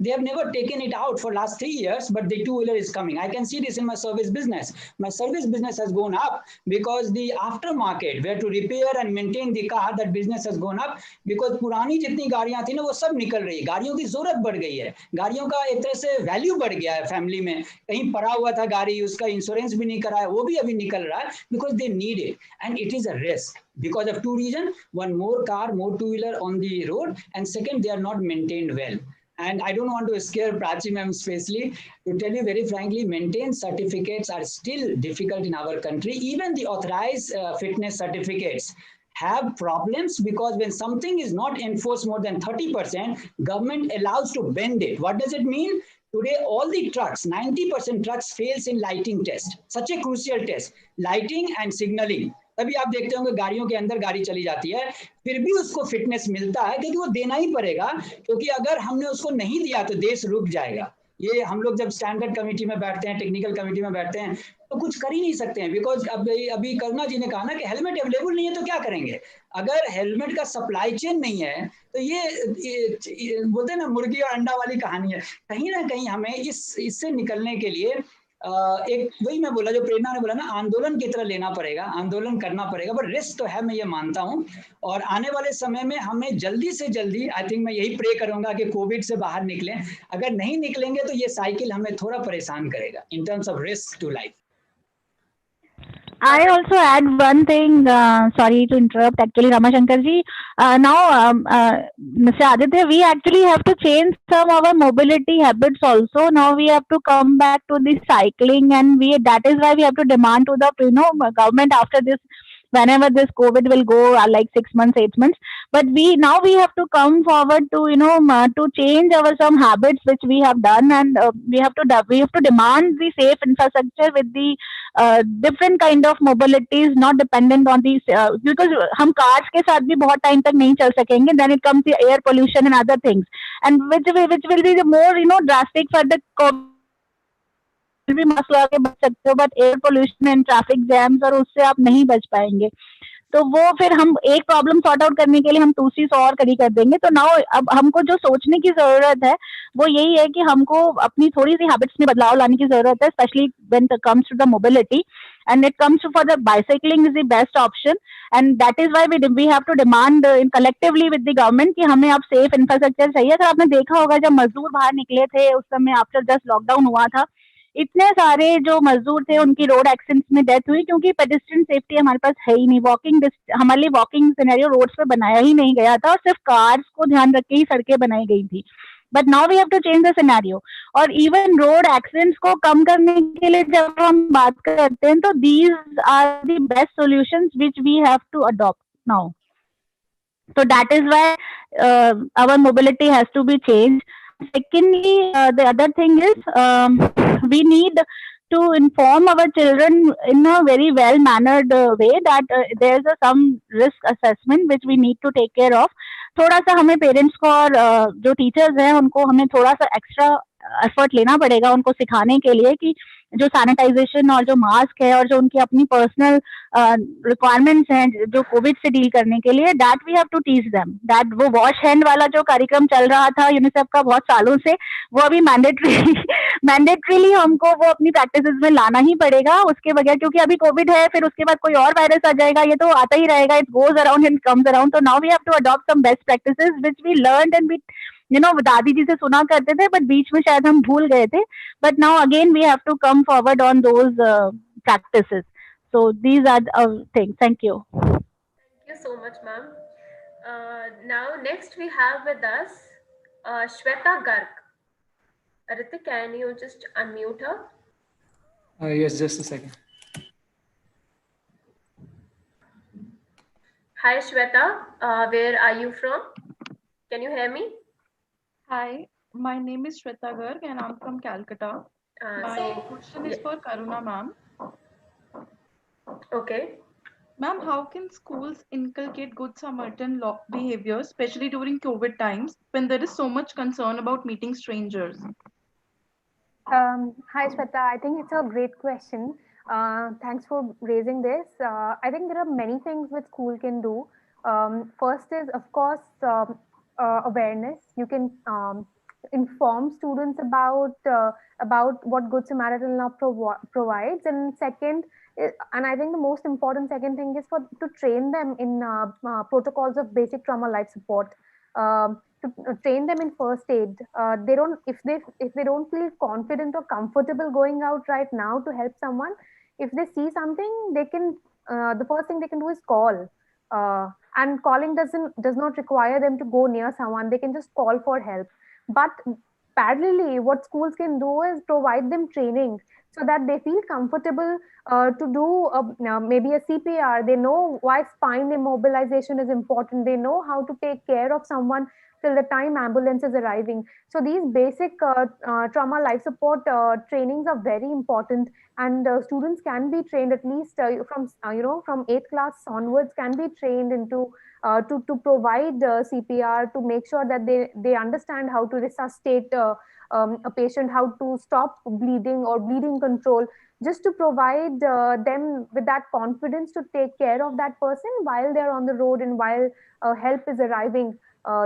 S3: they have never taken it out for last 3 years, but the two-wheeler is coming. I can see this in my service business. My service business has gone up because the aftermarket, where to repair and maintain the car, that business has gone up because पुरानी जितनी गाड़ियां थी ना वो सब निकल रही है, गाड़ियों की जरूरत बढ़ गई है, गाड़ियों का एक तरह से वैल्यू बढ़ गया है फैमिली में, कहीं पड़ा हुआ था गाड़ी, उसका इंश्योरेंस भी नहीं करा है, वो भी अभी निकल रहा है because they need it and it is a risk because of two reasons. One, more car, more two-wheeler on the road, and second, they are not maintained well. And I don't want to scare Prachi ma'am especially. To tell you very frankly, maintenance certificates are still difficult in our country. Even the authorized fitness certificates have problems because when something is not enforced more than 30%, government allows to bend it. What does it mean? Today, all the trucks, 90% trucks fails in lighting test. Such a crucial test. Lighting and signaling. तभी आप देखते होंगे गाड़ियों के अंदर गाड़ी चली जाती है, फिर भी उसको फिटनेस मिलता है क्योंकि वो देना ही पड़ेगा, क्योंकि अगर हमने उसको नहीं दिया तो देश रुक जाएगा. ये हम लोग जब स्टैंडर्ड कमेटी में बैठते हैं, टेक्निकल कमेटी में बैठते हैं, तो कुछ कर ही नहीं सकते हैं बिकॉज अभी करुणा जी ने कहा ना कि हेलमेट अवेलेबल नहीं है तो क्या करेंगे. अगर हेलमेट का सप्लाई चेन नहीं है तो ये बोलते हैं ना मुर्गी और अंडा वाली कहानी है. कहीं ना कहीं हमें इससे निकलने के लिए एक वही मैं बोला जो प्रेरणा ने बोला ना, आंदोलन की तरह लेना पड़ेगा, आंदोलन करना पड़ेगा, बट रिस्क तो है, मैं ये मानता हूँ. और आने वाले समय में हमें जल्दी से जल्दी, आई थिंक मैं यही प्रे करूंगा कि कोविड से बाहर निकलें. अगर नहीं निकलेंगे तो ये साइकिल हमें थोड़ा परेशान करेगा in terms of risk to life.
S5: I also add one thing. Sorry to interrupt. Actually, Ramashankar ji, now Mr. Aditya, we actually have to change some of our mobility habits also. Now we have to come back to the cycling, and that is why we have to demand to the government after this, whenever this COVID will go, like 6 months, 8 months. But we have to come forward to to change our some habits which we have done, and we have to demand the safe infrastructure with the different kind of mobilities, not dependent on these because हम cars के साथ भी बहुत time तक नहीं चल सकेंगे. Then it comes the air pollution and other things, and which will be the more drastic for the भी मास्क लगा के बच सकते हो, but air pollution and traffic jams और उससे आप नहीं बच पाएंगे. तो वो फिर हम एक प्रॉब्लम सॉर्ट आउट करने के लिए हम दूसरी सौ और खड़ी कर देंगे. तो नाउ अब हमको जो सोचने की जरूरत है वो यही है कि हमको अपनी थोड़ी सी हैबिट्स में बदलाव लाने की जरूरत है, specially when it comes to the mobility, and it comes to for the bicycling is the best option, and that is why we have to demand in collectively with the government कि हमें अब safe infrastructure चाहिए. अगर आपने देखा होगा जब मजदूर बाहर निकले थे उस समय आफ्टर जस्ट लॉकडाउन हुआ था, इतने सारे जो मजदूर थे उनकी रोड एक्सीडेंट्स में डेथ हुई क्योंकि पेडेस्ट्रियन सेफ्टी हमारे पास है ही नहीं. हमारे लिए वॉकिंग सिनेरियो रोड्स पे बनाया ही नहीं गया था और सिर्फ कार्स को ध्यान रख के ही सड़कें बनाई गई थी. But now we have to change the scenario. और इवन रोड एक्सीडेंट्स को कम करने के लिए जब हम बात करते हैं तो these are the best solutions which we have to adopt now. So that is why our mobility has to be changed. Secondly, the other thing is we need to inform our children in a very well mannered way that there's some risk assessment which we need to take care of. थोड़ा सा हमें parents को और जो teachers हैं उनको हमें थोड़ा सा एक्स्ट्रा एफर्ट लेना पड़ेगा उनको सिखाने के लिए कि जो सैनिटाइजेशन और जो मास्क है और जो उनकी अपनी पर्सनल रिक्वायरमेंट्स हैं जो कोविड से डील करने के लिए, that we have to teach them. That वो वॉश हैंड वाला जो कार्यक्रम चल रहा था यूनिसेफ का बहुत सालों से, वो अभी मैंडेटरीली हमको वो अपनी प्रैक्टिसेस में लाना ही पड़ेगा. उसके बगैर, क्योंकि अभी कोविड है, फिर उसके बाद कोई और वायरस आ जाएगा, ये तो आता ही रहेगा. It goes around and comes around. तो now we have to adopt some best practices which we learned and we दादी जी से सुना करते थे बट बीच में शायद हम भूल गए थे. But now again we have to come forward on those practices. So these are the things. Thank you.
S1: Thank you so much, ma'am. Now next we have with us Shweta Garg. Ritik, can you just unmute her?
S9: Yes, just a second.
S1: Hi Shweta, where are you from? Can you hear me?
S10: Hi, my name is Shweta Garg and I'm from Calcutta. My question is for Karuna ma'am.
S1: Okay.
S10: Ma'am, how can schools inculcate good Samaritan behavior, especially during COVID times when there is so much concern about meeting strangers?
S4: Hi Shweta, I think it's a great question. Thanks for raising this. I think there are many things which school can do. First is, of course, awareness. You can inform students about what Good Samaritan Law provides, and second, and I think the most important second thing is to train them in protocols of basic trauma life support. To train them in first aid. They don't if they don't feel confident or comfortable going out right now to help someone. If they see something, they can the first thing they can do is call. And calling does not require them to go near someone. They can just call for help. But parallelly, what schools can do is provide them training so that they feel comfortable to do maybe a CPR. They know why spine immobilization is important. They know how to take care of someone till the time ambulance is arriving. So these basic trauma life support trainings are very important, and students can be trained at least from 8th class onwards, can be trained into to provide CPR, to make sure that they understand how to resuscitate a patient, how to stop bleeding or bleeding control, just to provide them with that confidence to take care of that person while they're on the road and while help is arriving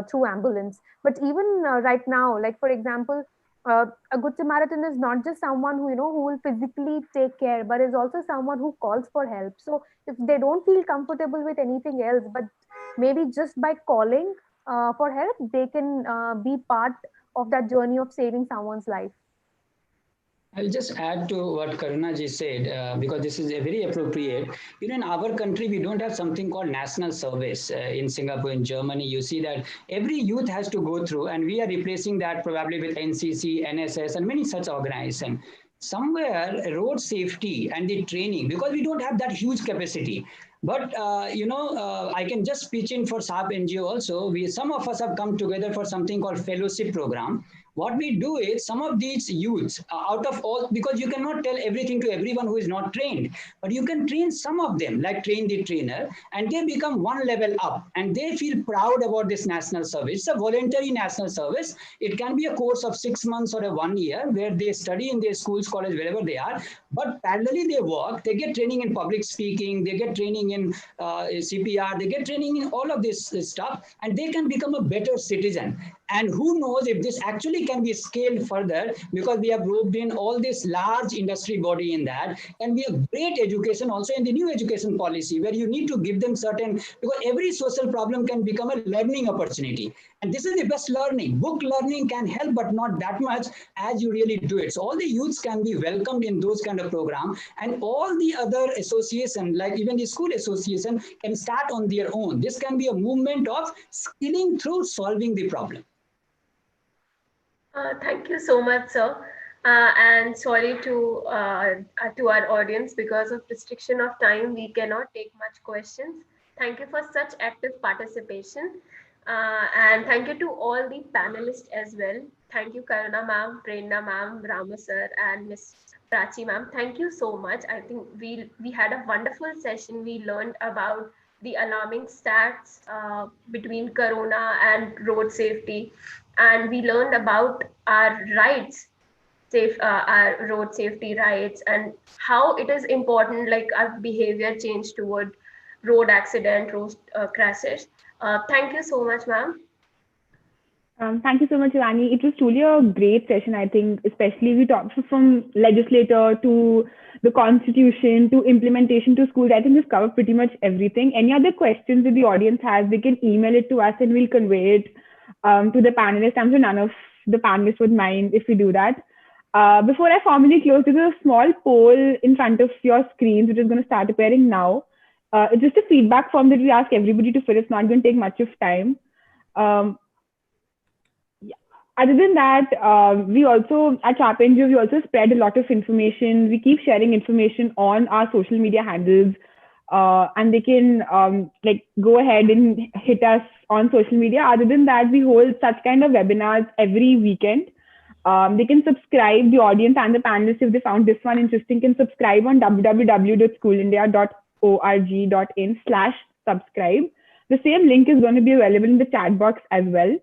S4: through ambulance. But even right now, like for example, a good Samaritan is not just someone who will physically take care, but is also someone who calls for help. So if they don't feel comfortable with anything else, but maybe just by calling for help, they can be part of that journey of saving someone's life.
S3: I'll just add to what Karuna ji said, because this is a very appropriate. In our country, we don't have something called national service. In Singapore, in Germany, you see that every youth has to go through, and we are replacing that probably with NCC, NSS, and many such organizations. Somewhere, road safety and the training, because we don't have that huge capacity. But, I can just pitch in for SAP NGO also. Some of us have come together for something called fellowship program. What we do is some of these youths out of all, because you cannot tell everything to everyone who is not trained, but you can train some of them, like train the trainer, and they become one level up and they feel proud about this national service. It's a voluntary national service. It can be a course of 6 months or 1 year where they study in their schools, college, wherever they are, but parallelly they work, they get training in public speaking, they get training in CPR, they get training in all of this stuff, and they can become a better citizen. And who knows if this actually can be scaled further, because we have roped in all this large industry body in that. And we have great education also in the new education policy, where you need to give them certain, because every social problem can become a learning opportunity. And this is the best learning. Book learning can help, but not that much as you really do it. So all the youths can be welcomed in those kind of programs, and all the other association, like even the school association, can start on their own. This can be a movement of skilling through solving the problem.
S1: Thank you so much, sir. And sorry to our audience, because of restriction of time, we cannot take much questions. Thank you for such active participation. And thank you to all the panelists as well. Thank you, Karuna ma'am, Prerna ma'am, Rama sir, and Miss Prachi ma'am. Thank you so much. I think we had a wonderful session. We learned about the alarming stats between Corona and road safety, and we learned about our rights, our road safety rights, and how it is important, like our behavior change toward road accident, road crashes. Thank you so much, ma'am.
S2: Thank you so much, Shivani. It was truly a great session, I think, especially we talked from legislator to the constitution to implementation to schools. I think we've covered pretty much everything. Any other questions that the audience has, they can email it to us and we'll convey it to the panelists. I'm sure none of the panelists would mind if we do that. Before I formally close, there's a small poll in front of your screens, which is going to start appearing now. It's just a feedback form that we ask everybody to fill. It's not going to take much of time. Other than that, we also, at Sharp NGO, we also spread a lot of information. We keep sharing information on our social media handles, and they can go ahead and hit us on social media. Other than that, we hold such kind of webinars every weekend. They can subscribe, the audience and the panelists, if they found this one interesting, can subscribe on www.schoolindia.org.in/subscribe. The same link is going to be available in the chat box as well.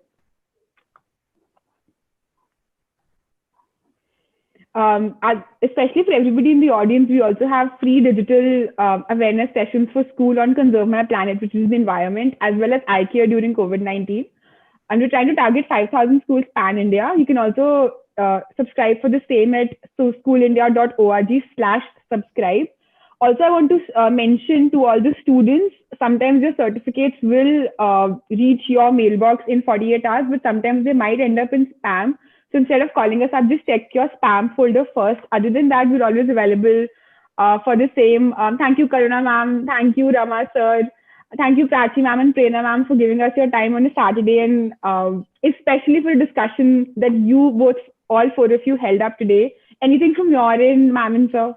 S2: Especially for everybody in the audience, we also have free digital awareness sessions for school on Conserve My Planet, which is the environment, as well as eye care during COVID-19. And we're trying to target 5,000 schools pan-India. You can also subscribe for the same at schoolindia.org/subscribe. Also, I want to mention to all the students, sometimes your certificates will reach your mailbox in 48 hours, but sometimes they might end up in spam. So instead of calling us up, just check your spam folder first. Other than that, we're always available for the same. Thank you, Karuna ma'am. Thank you, Rama sir. Thank you, Prachi ma'am and Prerna ma'am, for giving us your time on a Saturday, and especially for a discussion that you both, all four of you, held up today. Anything from your end, ma'am and sir?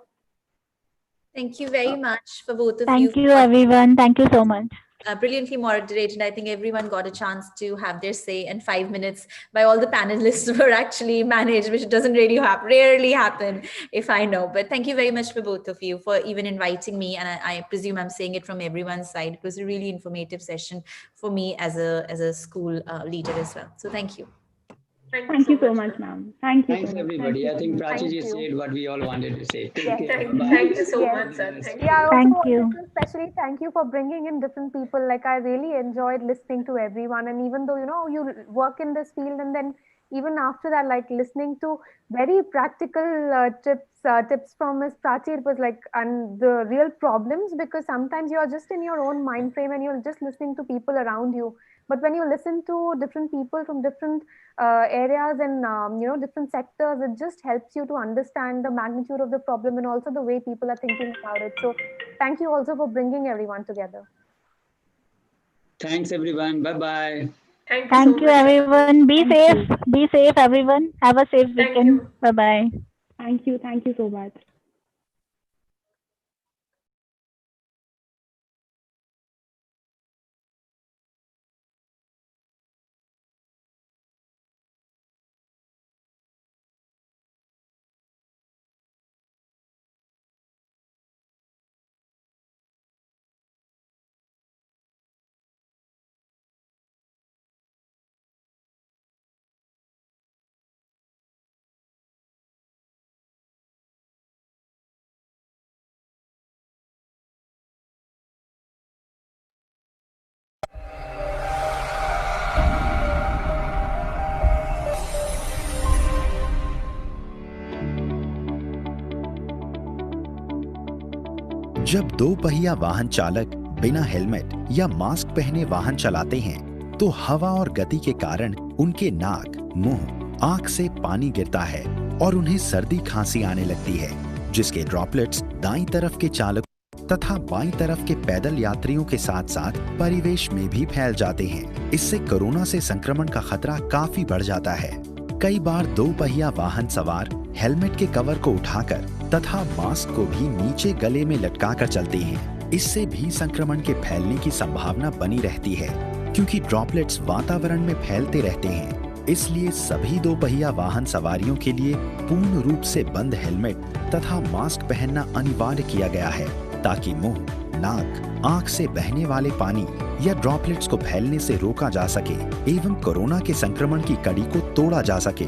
S6: Thank you very much for both of you.
S5: Thank you, everyone. Thank you so much.
S6: Brilliantly moderated. I think everyone got a chance to have their say, and 5 minutes by all the panelists were actually managed, which doesn't really rarely happen, if I know. But thank you very much for both of you for even inviting me. And I presume I'm saying it from everyone's side. It was a really informative session for me as a school leader as well. So thank you.
S2: Thank you so much, ma'am. Thank you.
S3: Thanks, everybody. I think Prachi ji said what we all wanted to say.
S1: Thank you so much, sir.
S4: Thank you. Especially thank you for bringing in different people. Like, I really enjoyed listening to everyone. And even though, you work in this field, and then even after that, like listening to very practical tips from Ms. Prachi, it was like, and the real problems, because sometimes you're just in your own mind frame and you're just listening to people around you. But when you listen to different people from different areas and different sectors, it just helps you to understand the magnitude of the problem and also the way people are thinking about it. So thank you also for bringing everyone together.
S3: Thanks, everyone. Bye-bye.
S5: Thank you, everyone. Be safe. Be safe, everyone. Have a safe weekend. Bye-bye.
S2: Thank you. Thank you so much.
S11: जब दो पहिया वाहन चालक बिना helmet या mask पहने वाहन चलाते हैं तो हवा और गति के कारण उनके नाक, मुंह, आंख से पानी गिरता है और उन्हें सर्दी खांसी आने लगती है, जिसके ड्रॉपलेट्स दाईं तरफ के चालक तथा बाईं तरफ के पैदल यात्रियों के साथ साथ परिवेश में भी फैल जाते हैं। इससे कोरोना से संक्रमण का खतरा काफी बढ़ जाता है। कई बार दो पहिया वाहन सवार हेलमेट के कवर को उठाकर तथा मास्क को भी नीचे गले में लटकाकर चलते हैं। इससे भी संक्रमण के फैलने की संभावना बनी रहती है, क्योंकि ड्रॉपलेट्स वातावरण में फैलते रहते हैं। इसलिए सभी दो पहिया वाहन सवारियों के लिए पूर्ण रूप से बंद हेलमेट तथा मास्क पहनना अनिवार्य किया गया है, ताकि मुंह, नाक, आंख से बहने वाले पानी या ड्रॉपलेट्स को फैलने से रोका जा सके एवं कोरोना के संक्रमण की कड़ी को तोड़ा जा सके।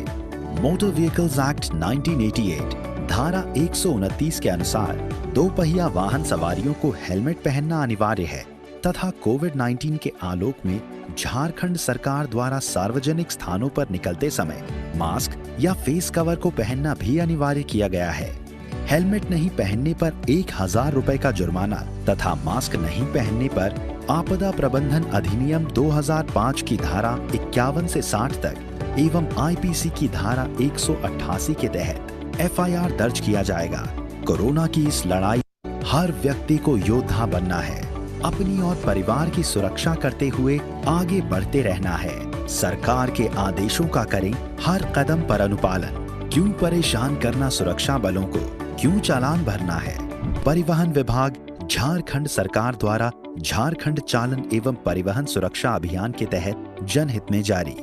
S11: मोटर व्हीकल्स एक्ट 1988 धारा 129 के अनुसार दो पहिया वाहन सवारियों को हेलमेट पहनना अनिवार्य है तथा कोविड-19 के आलोक में झारखंड सरकार द्वारा सार्वजनिक स्थानों पर निकलते समय मास्क या फेस कवर को पहनना भी अनिवार्य किया गया है। हेलमेट नहीं पहनने पर 1000 रुपए का जुर्माना तथा मास्क नहीं पहनने पर आपदा प्रबंधन अधिनियम 2005 की धारा 51 से 60 तक एवं आईपीसी की धारा 188 के तहत FIR दर्ज किया जाएगा। कोरोना की इस लड़ाई हर व्यक्ति को योद्धा बनना है, अपनी और परिवार की सुरक्षा करते हुए आगे बढ़ते रहना है। सरकार के आदेशों का करें हर कदम पर अनुपालन। क्यों परेशान करना सुरक्षा बलों को, क्यों चालान भरना है। परिवहन विभाग झारखंड सरकार द्वारा झारखंड चालन एवं परिवहन सुरक्षा अभियान के तहत जनहित में जारी।